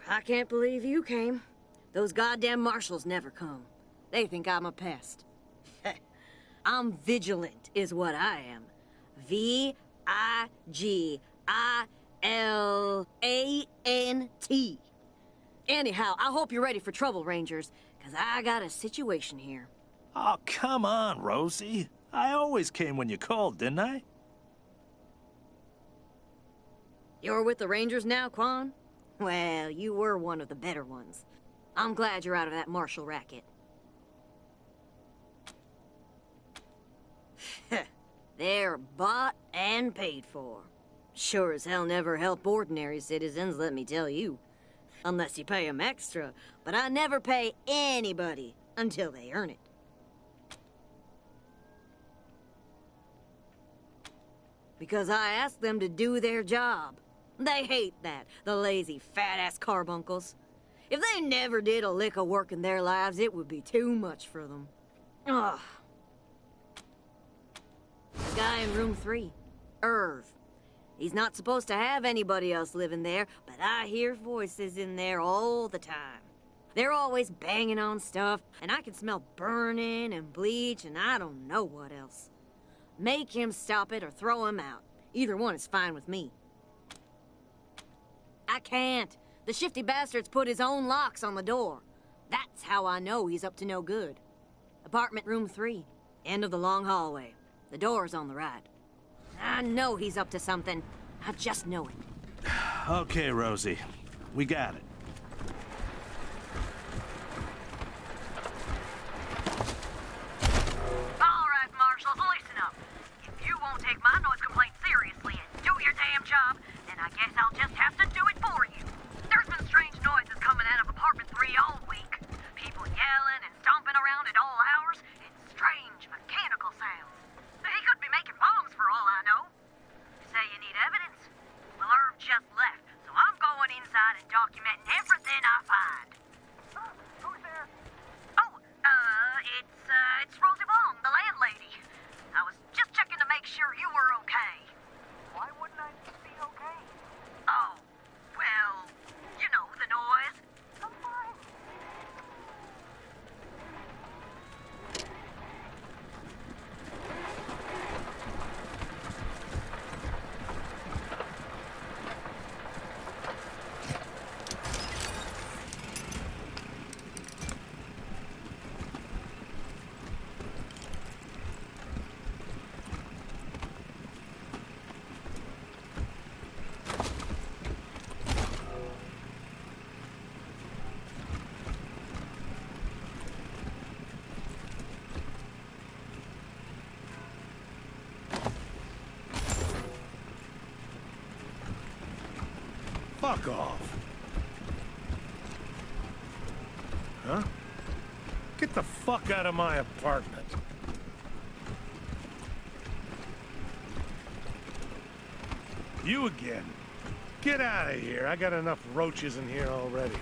I can't believe you came. Those goddamn marshals never come. They think I'm a pest. I'm vigilant, is what I am. V-I-G-I-L-A-N-T. Anyhow, I hope you're ready for trouble, Rangers, because I got a situation here. Oh, come on, Rosie. I always came when you called, didn't I? You're with the Rangers now, Quan? Well, you were one of the better ones. I'm glad you're out of that marshal racket. They're bought and paid for. Sure as hell never help ordinary citizens, let me tell you. Unless you pay them extra, but I never pay anybody until they earn it. Because I ask them to do their job. They hate that, the lazy, fat-ass carbuncles. If they never did a lick of work in their lives, it would be too much for them. Ugh. The guy in room 3, Irv. He's not supposed to have anybody else living there, but I hear voices in there all the time. They're always banging on stuff, and I can smell burning and bleach and I don't know what else. Make him stop it or throw him out. Either one is fine with me. I can't. The shifty bastard's put his own locks on the door. That's how I know he's up to no good. Apartment room 3, end of the long hallway. The door's on the right. I know he's up to something. I just know it. Okay, Rosie. We got it. I guess I'll just have to do it for you. There's been strange noises coming out of apartment 3 all week. People yelling and stomping around at all hours, and strange mechanical sounds. He could be making bombs for all I know. Say you need evidence? Well, Irv just left, so I'm going inside and documenting everything I find. Who's there? Oh, it's Rosie Wong, the landlady. I was just checking to make sure you were okay. Why wouldn't I be okay? Oh, well, you know, the noise. I'm fine. Fuck off. Huh? Get the fuck out of my apartment. You again. Get out of here. I got enough roaches in here already.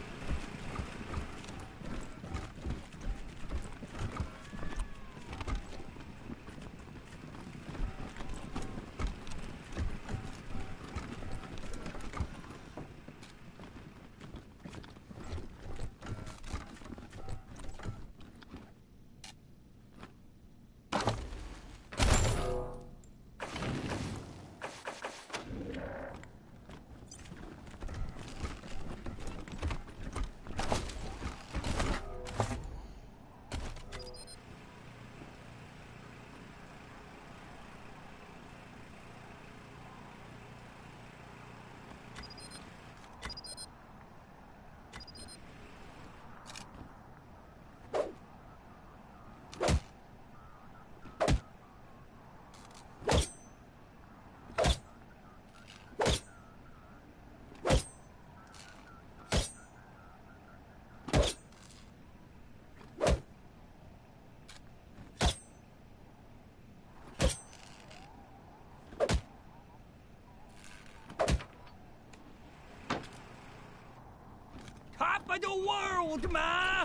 Top of the world, ma!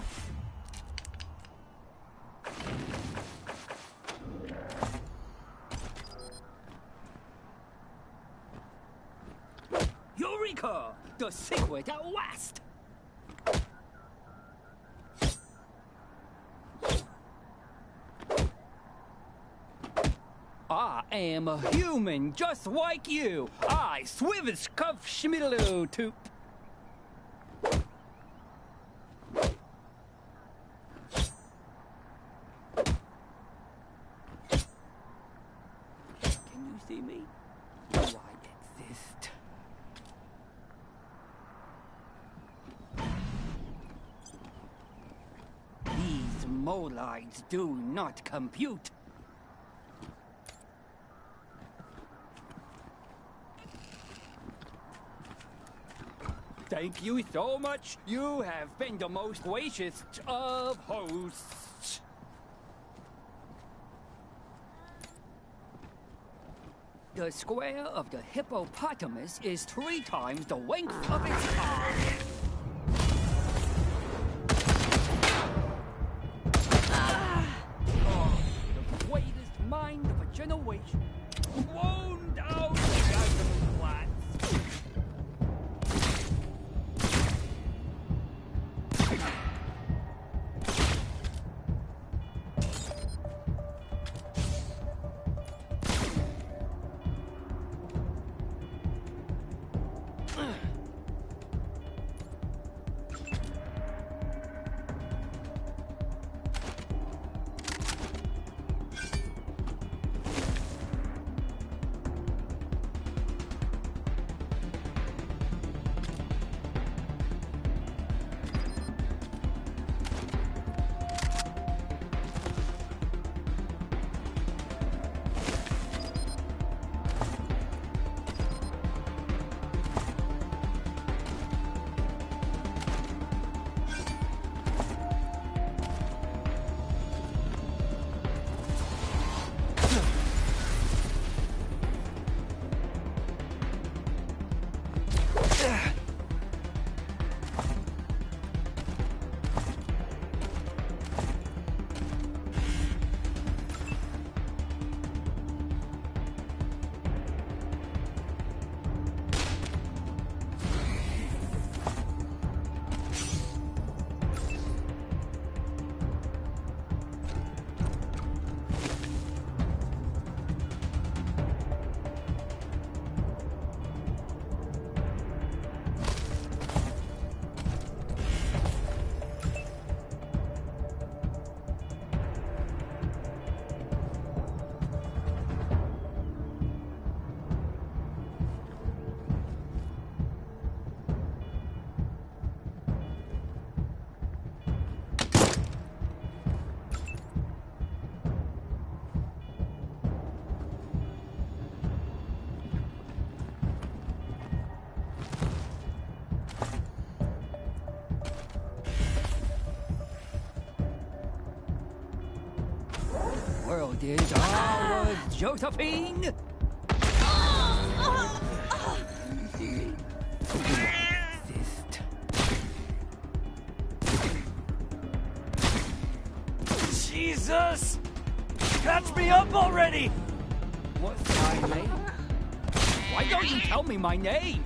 Eureka! The secret at last! I am a human just like you. I swivish cuff schmiddle toot. See me? Do I exist? These molides do not compute. Thank you so much. You have been the most gracious of hosts. The square of the hippopotamus is 3 times the length of its arm. Oh, the greatest mind of a generation. Blown down the Gathering Flats. So did our Josephine? Jesus! Catch me up already! What's my name? Why don't you tell me my name?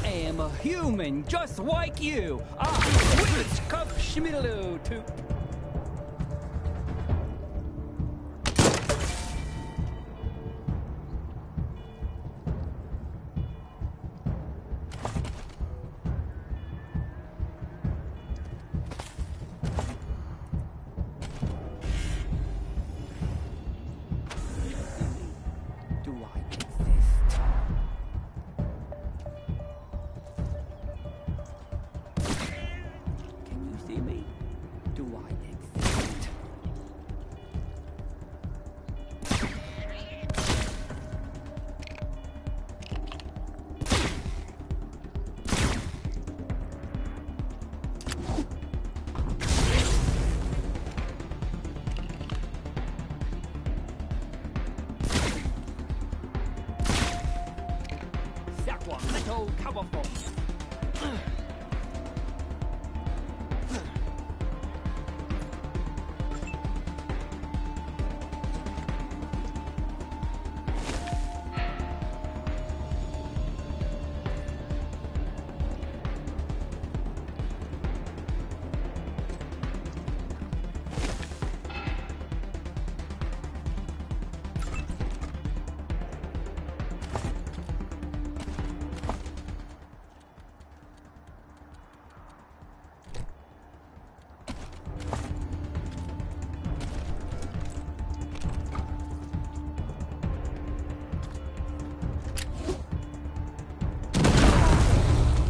I am a human just like you. I'm Witch Cup Schmiddaloo to... Do I exist? Can you see me? Do I exist? Sacramento, California.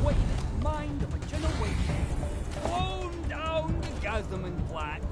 Greatest mind of a generation. Blown down the Gazman Flats.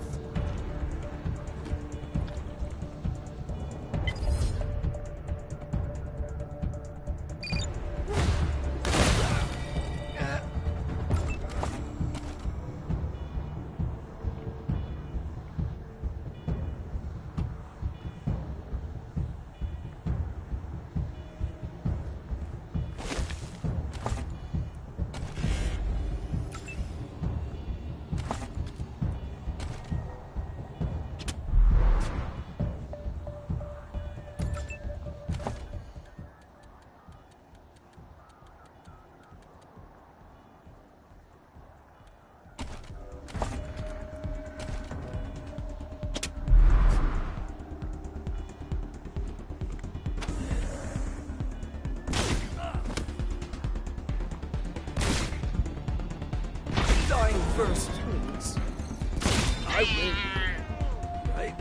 Dying first, please. I win. Right?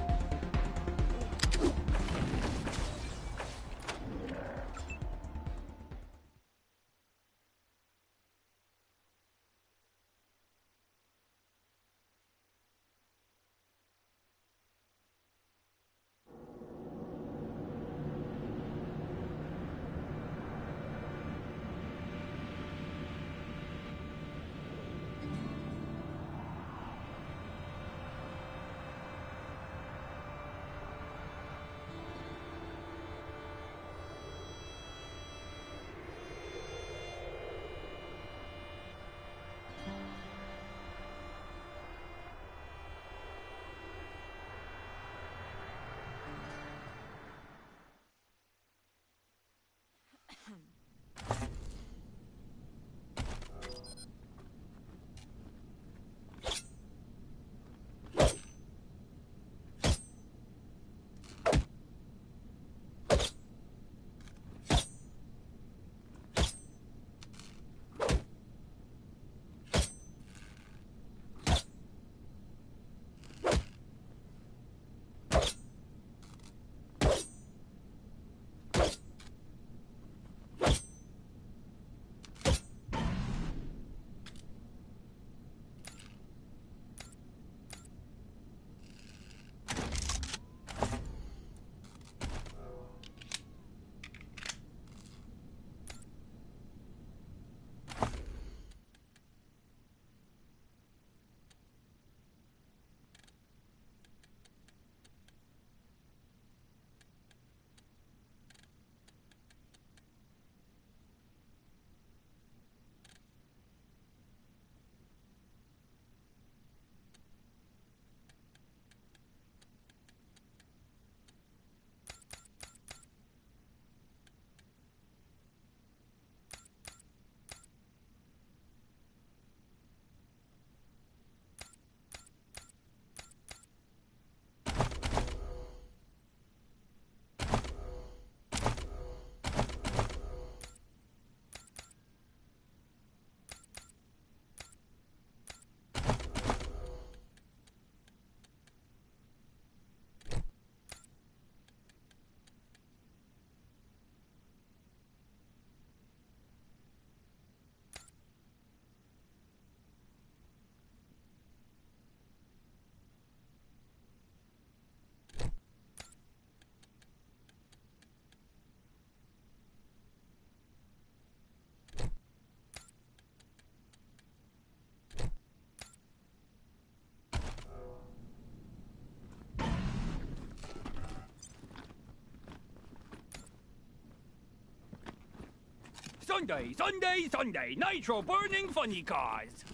Sunday, Sunday, Sunday, nitro burning funny cars.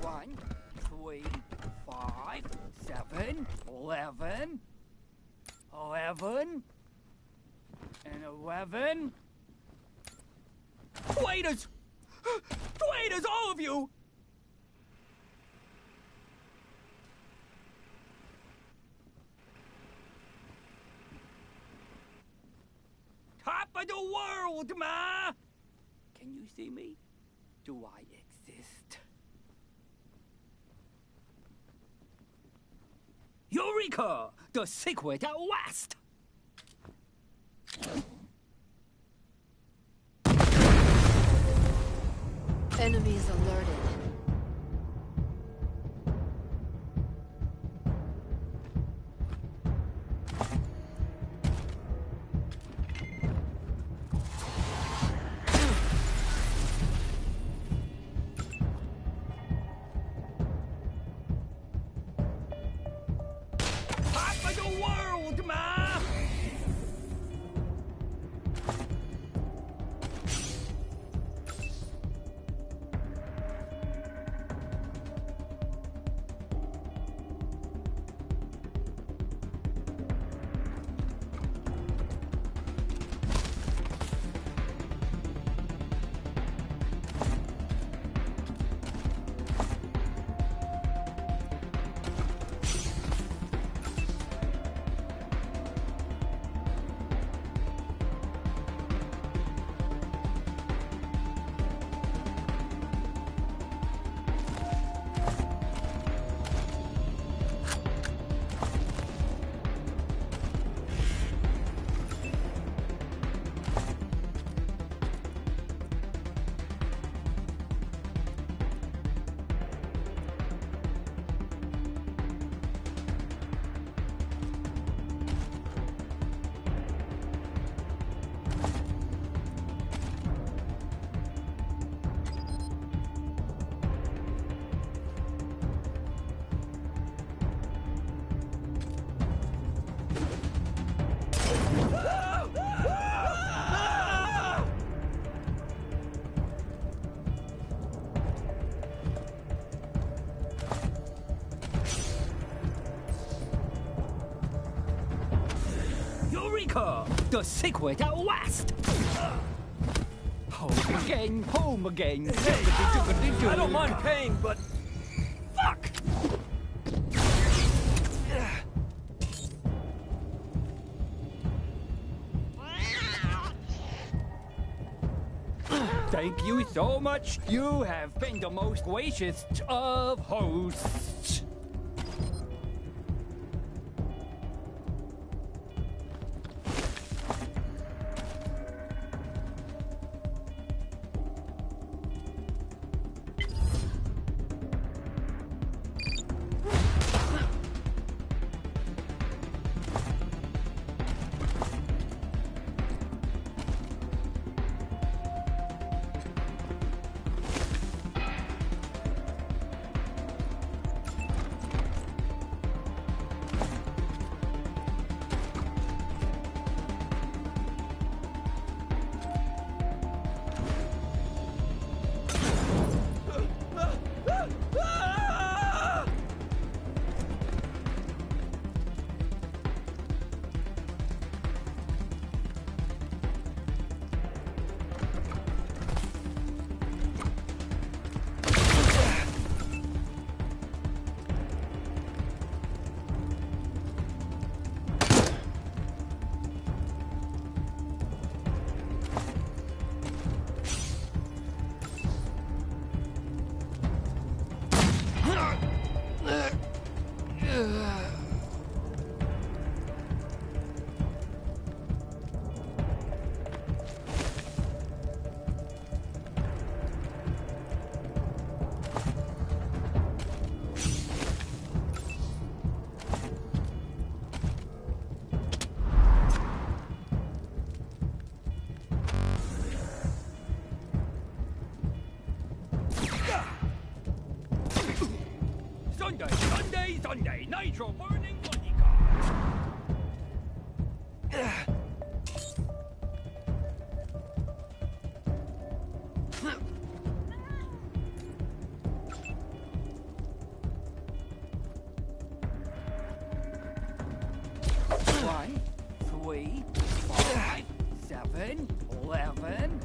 One, 3, 5, 7, 11, 11, and 11. Traitors! Traitors, all of you! Top of the world, ma! Can you see me? Do I exist? Eureka! The secret at last! Enemies alerted. Top of the world, ma! Eureka! The secret at last! Home again. I don't mind pain, but... Fuck! Thank you so much. You have been the most gracious of hosts. Sunday, Sunday, Sunday, nitro burning. 7, 11,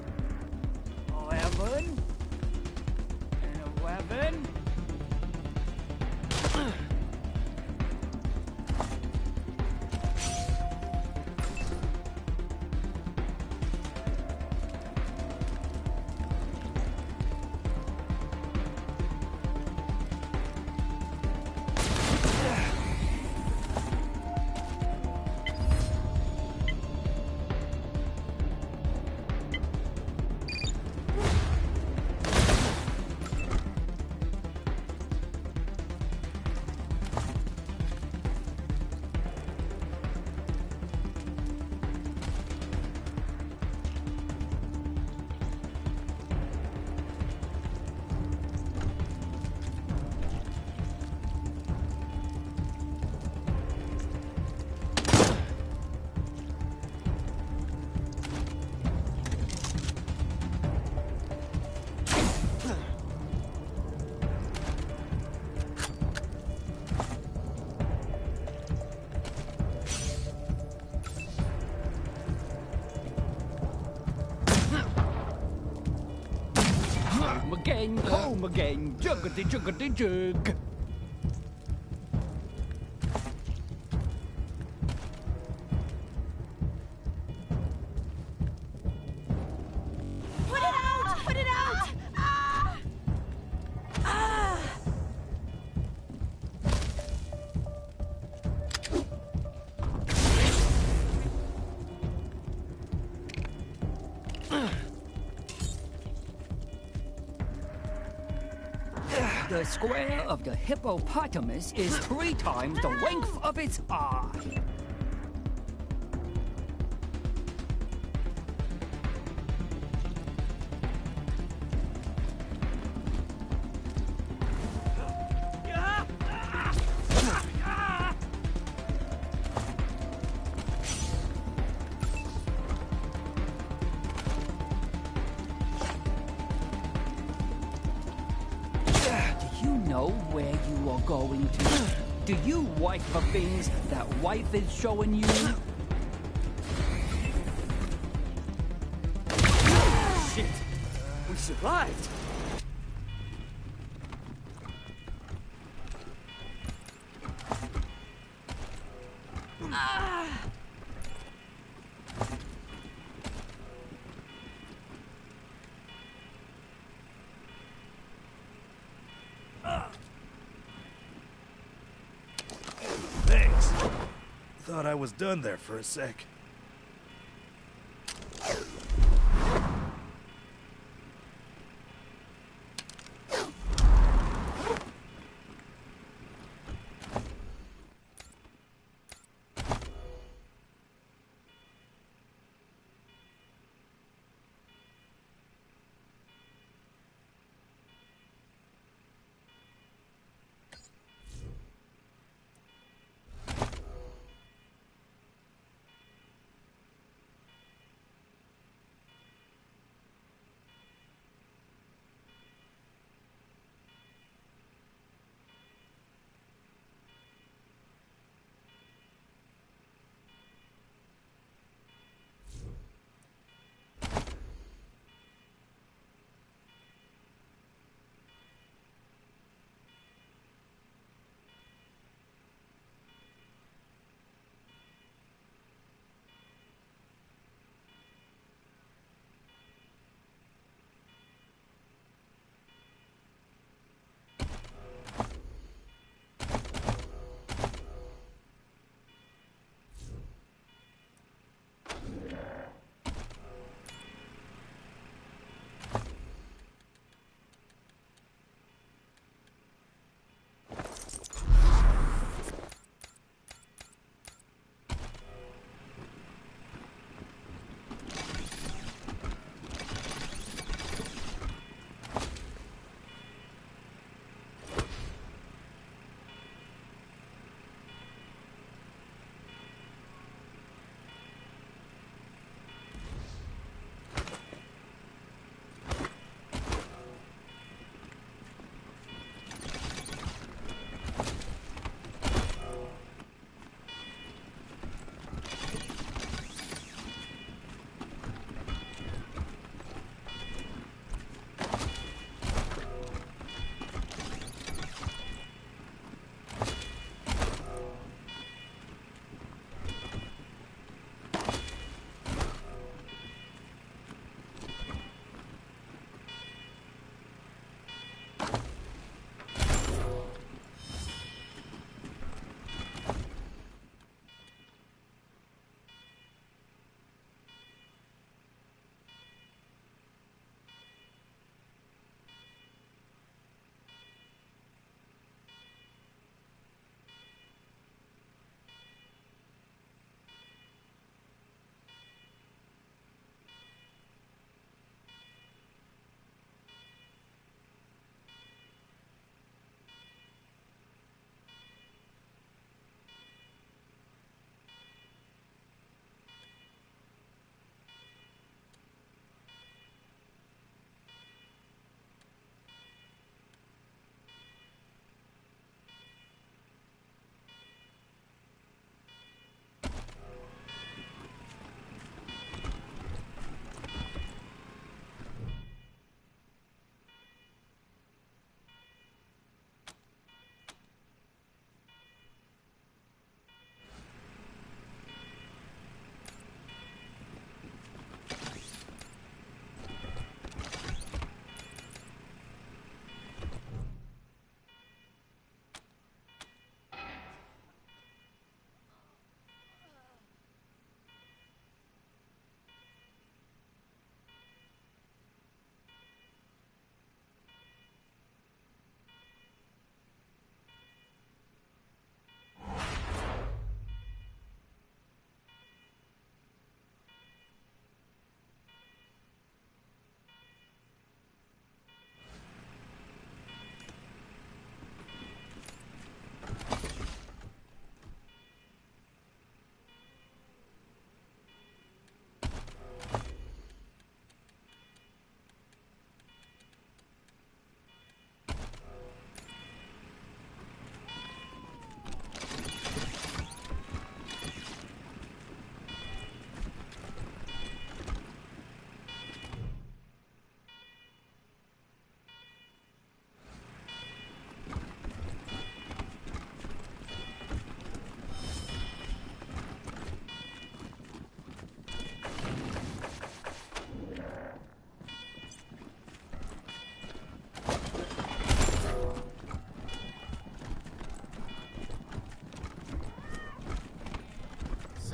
11, and 11. Home again, juggity juggity jug. Put it out! Put it out! The square of the hippopotamus is 3 times the length of its eye. Where you are going to? Do you wife for things that wife is showing you? Shit! We survived! Thanks. Thought I was done there for a sec.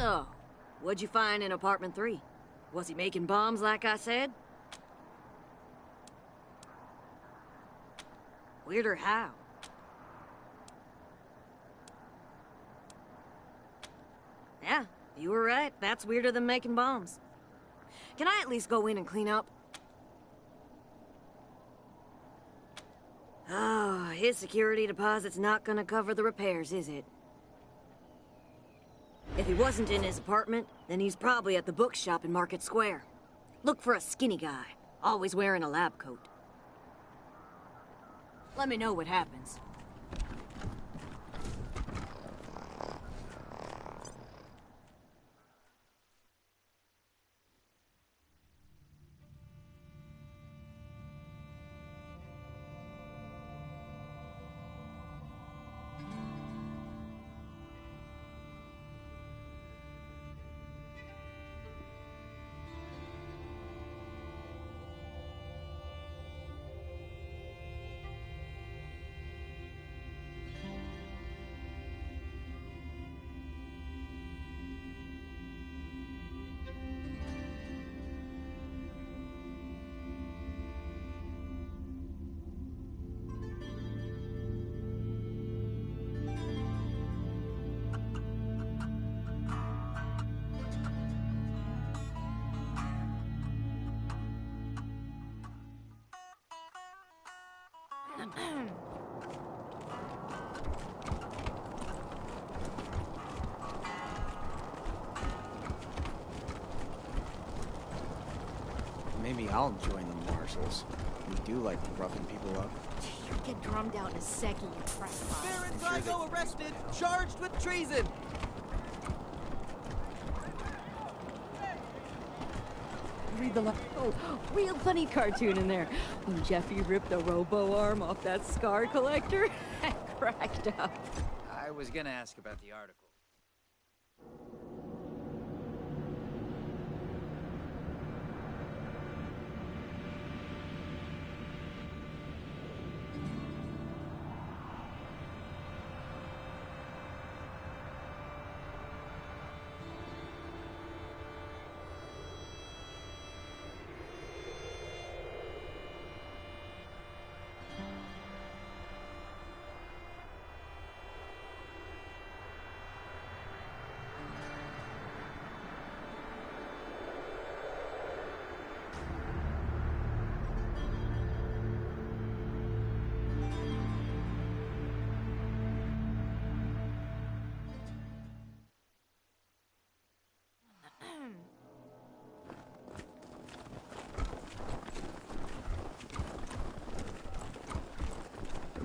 So, what'd you find in apartment 3? Was he making bombs like I said? Weirder how? Yeah, you were right. That's weirder than making bombs. Can I at least go in and clean up? Oh, his security deposit's not gonna cover the repairs, is it? If he wasn't in his apartment, then he's probably at the bookshop in Market Square. Look for a skinny guy, always wearing a lab coat. Let me know what happens. Maybe I'll join the marshals. We do like roughing people up. You get drummed out in a second, you crackpot. Baron Tygo arrested, charged with treason. Read the oh, real funny cartoon in there. When Jeffy ripped the robo arm off that scar collector, I cracked up. I was gonna ask about the article.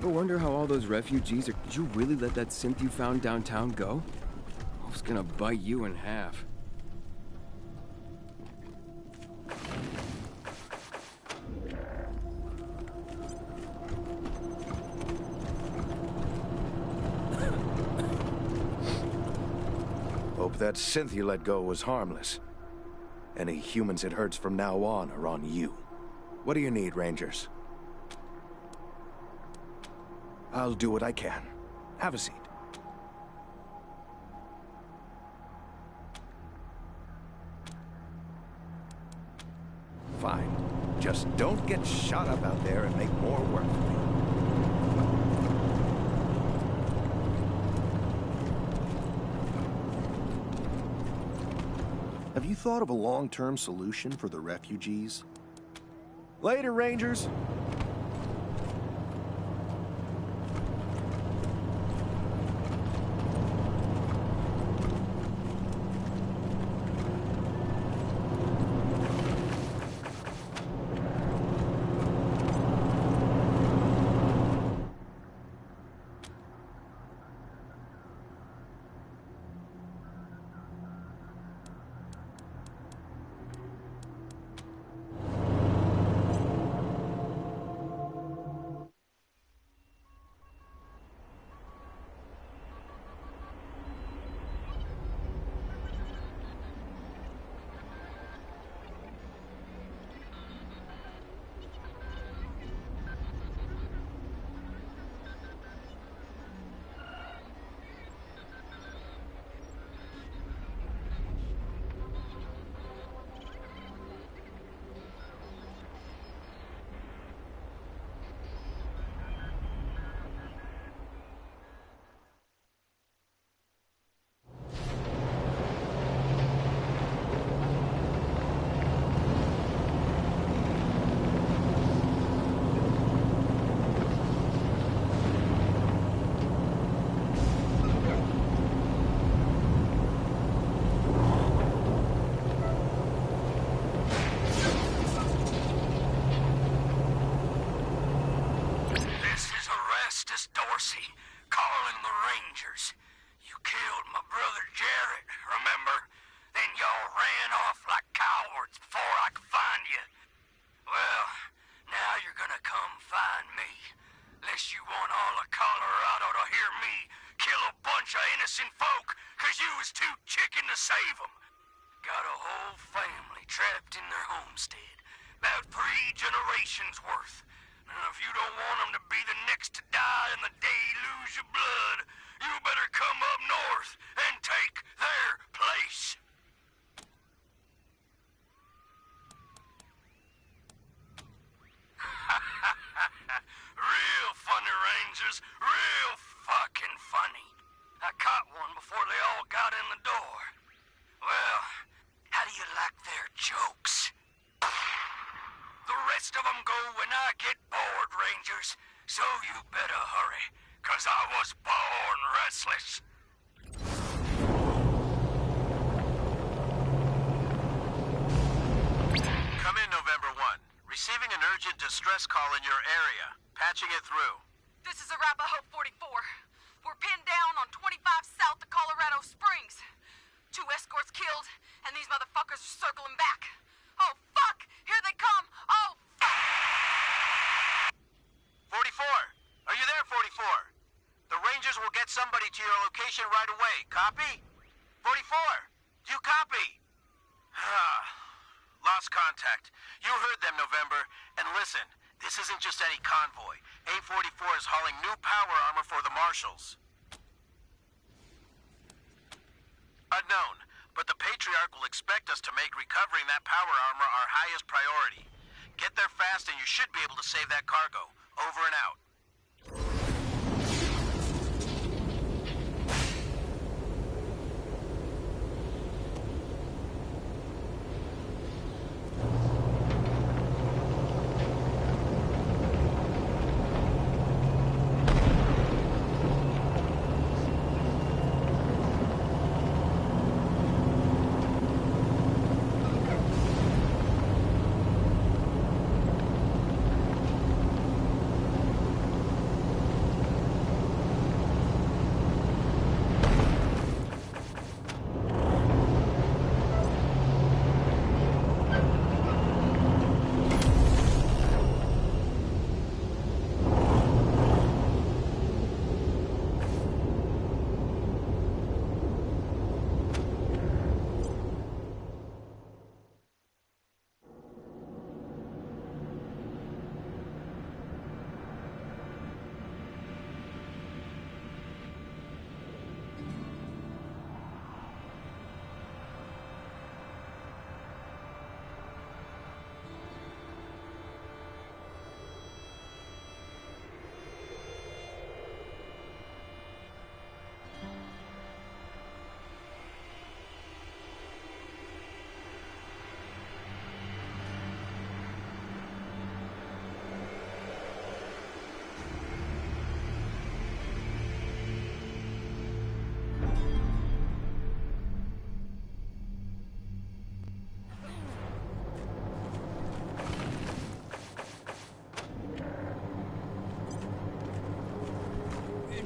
Ever wonder how all those refugees are... Did you really let that synth you found downtown go? I was gonna bite you in half. Hope that synth you let go was harmless. Any humans it hurts from now on are on you. What do you need, Rangers? I'll do what I can. Have a seat. Fine. Just don't get shot up out there and make more work for me. Have you thought of a long-term solution for the refugees? Later, Rangers. homestead. About 3 generations worth. Now, if you don't want them to be the next to die in the deluge of blood, you better come up north and take their place. Real funny, Rangers. Real fucking funny. I caught one before they all got in the door. Well, how do you like their jokes? The rest of them go when I get bored, Rangers. So you better hurry, 'cause I was born restless. Come in, November 1. Receiving an urgent distress call in your area. Patching it through. This is Arapahoe 44. We're pinned down on 25 south of Colorado Springs. 2 escorts killed, and these motherfuckers are circling back. Oh, fuck! Here they come! Oh, fuck! 44! Are you there, 44? The Rangers will get somebody to your location right away. Copy? 44! Do you copy? Lost contact. You heard them, November. And listen, this isn't just any convoy. A44 is hauling new power armor for the Marshals. Unknown, but the Patriarch will expect us to make recovering that power armor our highest priority. Get there fast and you should be able to save that cargo. Over and out.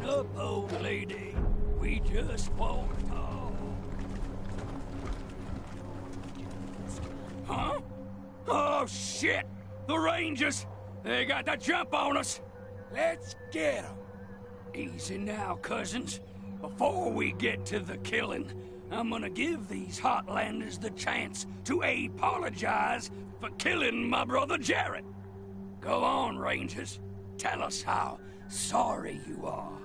Up, old lady. We just walked home. Huh? Oh, shit! The Rangers! They got the jump on us! Let's get them. Easy now, cousins. Before we get to the killing, I'm gonna give these Heartlanders the chance to apologize for killing my brother Jarrett. Go on, Rangers. Tell us how sorry you are.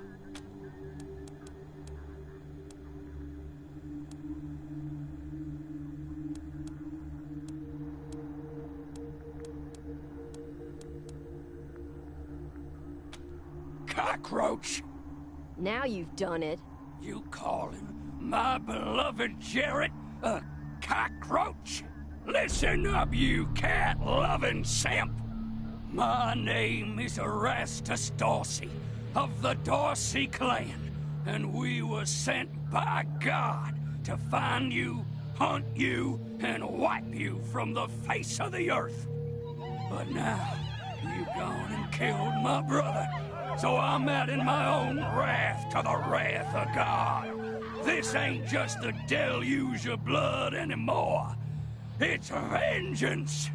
Cockroach! Now you've done it. You calling my beloved Jarrett a cockroach? Listen up, you cat-loving simp! My name is Erastus Dorsey, of the Dorsey clan, and we were sent by God to find you, hunt you, and wipe you from the face of the earth. But now, you've gone and killed my brother, so I'm adding my own wrath to the wrath of God. This ain't just the deluge of blood anymore. It's vengeance.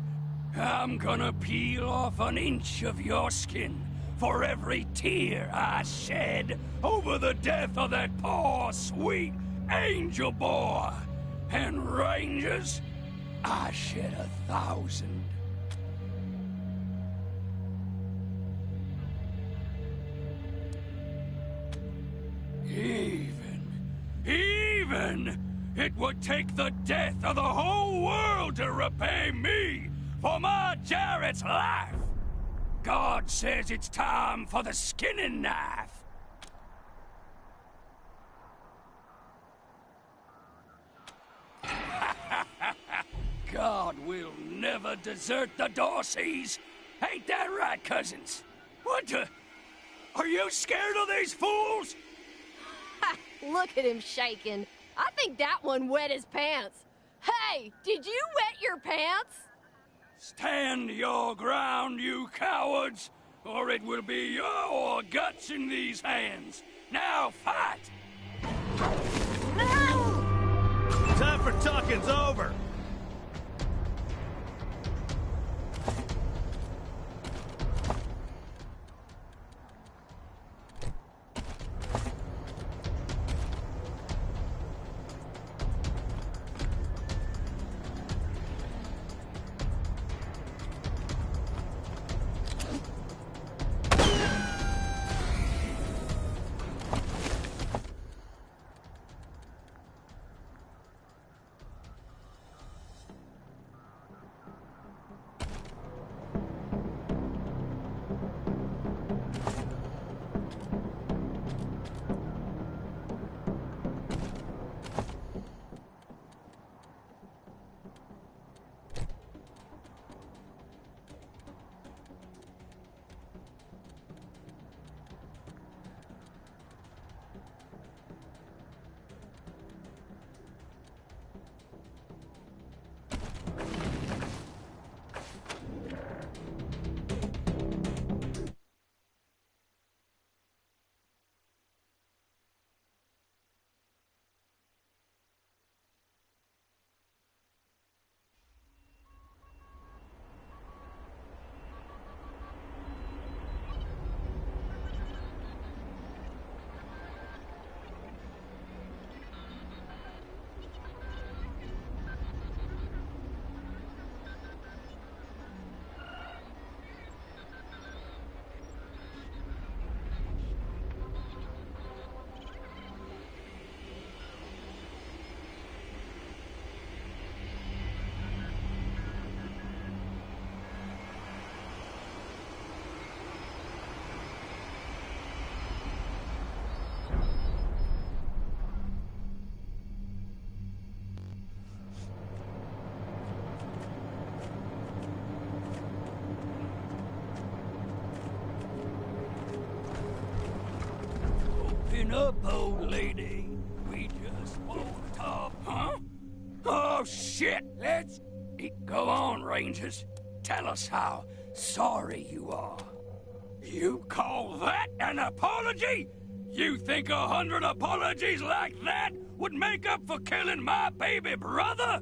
I'm gonna peel off an inch of your skin for every tear I shed over the death of that poor, sweet angel boy. And Rangers, I shed 1,000. Even, it would take the death of the whole world to repay me for my Jarrett's life. God says it's time for the skinning knife. God will never desert the Dorseys. Ain't that right, cousins? What the... Are you scared of these fools? Look at him shaking. I think that one wet his pants. Hey, did you wet your pants? Stand your ground, you cowards, or it will be your guts in these hands. Now fight! Time for talking's over. Open up, old lady. We just walked up, huh? Oh, shit! Go on, Rangers. Tell us how sorry you are. You call that an apology? You think 100 apologies like that would make up for killing my baby brother?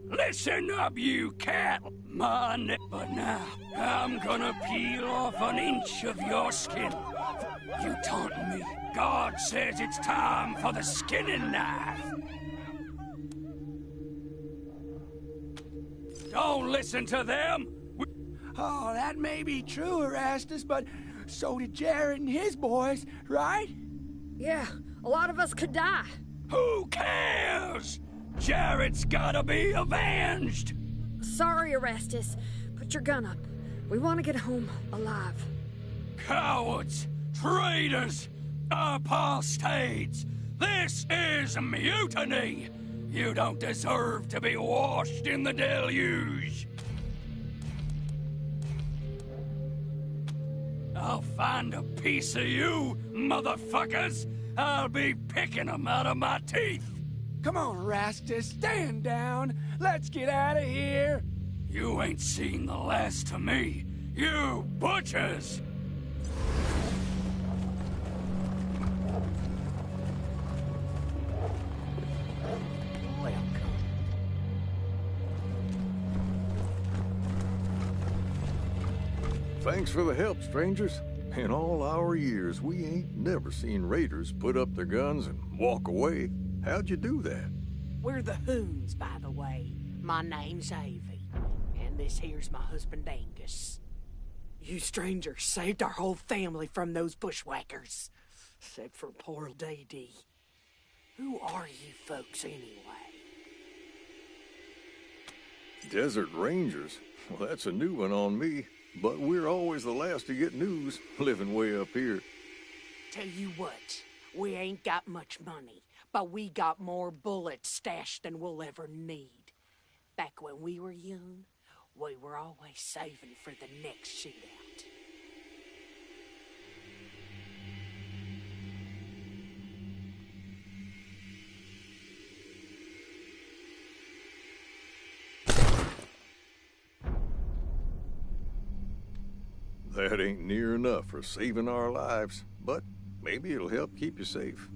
Listen up, you cat. But now, I'm gonna peel off an inch of your skin. You taunt me. God says it's time for the skinning knife. Don't listen to them. Oh, that may be true, Erastus, but so did Jarrett and his boys, right? Yeah, a lot of us could die. Who cares? Jarrett's gotta be avenged. Sorry, Erastus. Put your gun up. We want to get home alive. Cowards! Traitors! Apostates! This is mutiny! You don't deserve to be washed in the deluge! I'll find a piece of you, motherfuckers! I'll be picking them out of my teeth! Come on, Erastus, stand down. Let's get out of here. You ain't seen the last of me, you butchers! Thanks for the help, strangers. In all our years, we ain't never seen raiders put up their guns and walk away. How'd you do that? We're the Hoons, by the way. My name's Avie, and this here's my husband Angus. You strangers saved our whole family from those bushwhackers. Except for poor Dee. Who are you folks anyway? Desert Rangers? Well, that's a new one on me. But we're always the last to get news, living way up here. Tell you what, we ain't got much money, but we got more bullets stashed than we'll ever need. Back when we were young, we were always saving for the next shootout. That ain't near enough for saving our lives, but maybe it'll help keep you safe.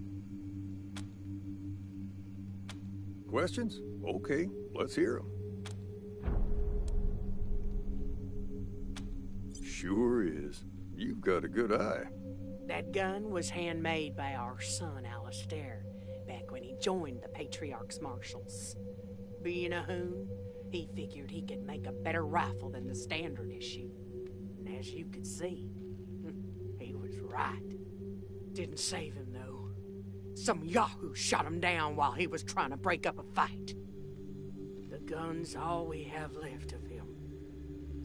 Questions? Okay, let's hear them. Sure is. You've got a good eye. That gun was handmade by our son, Alistair, back when he joined the Patriarch's Marshals. Being a Hoon, he figured he could make a better rifle than the standard issue. And as you could see, he was right. Didn't save him, though. Some yahoo shot him down while he was trying to break up a fight. The gun's all we have left of him,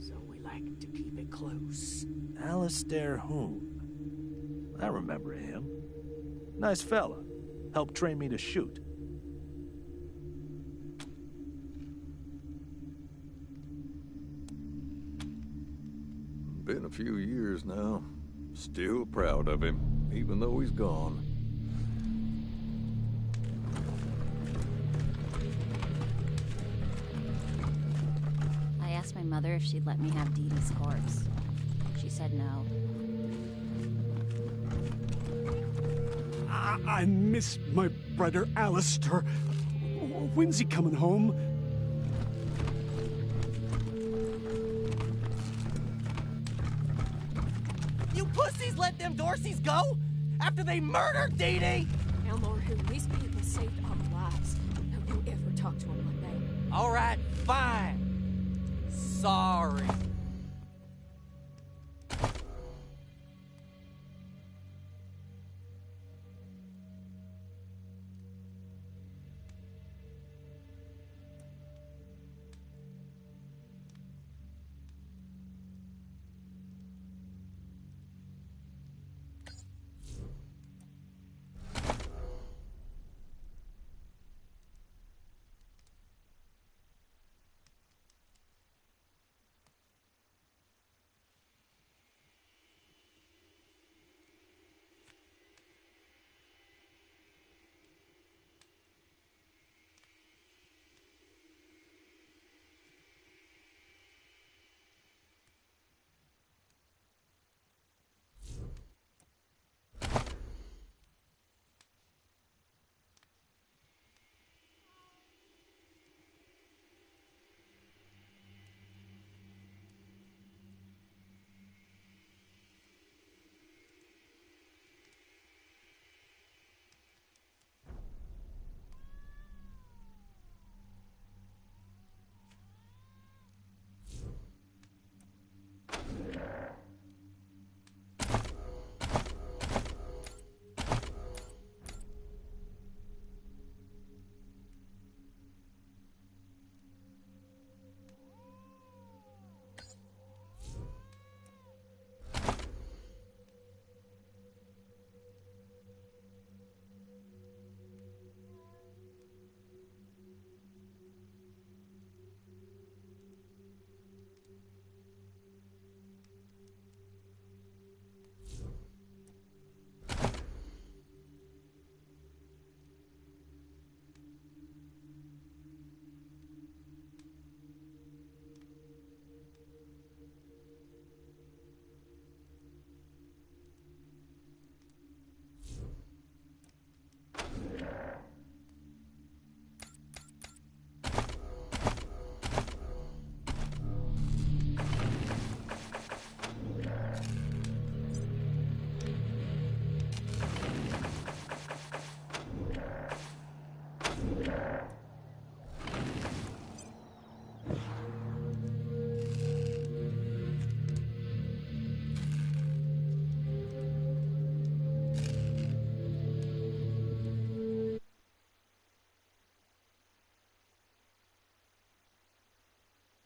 so we like to keep it close. Alistair Hoon. I remember him. Nice fella. Helped train me to shoot. Been a few years now. Still proud of him, even though he's gone. I asked my mother if she'd let me have Dee Dee's corpse. She said no. I miss my brother Alistair. When's he coming home? You pussies let them Dorseys go? After they murdered Dee Dee? Elmore, these people saved our lives. Don't you ever talk to him like that. All right, fine. Sorry.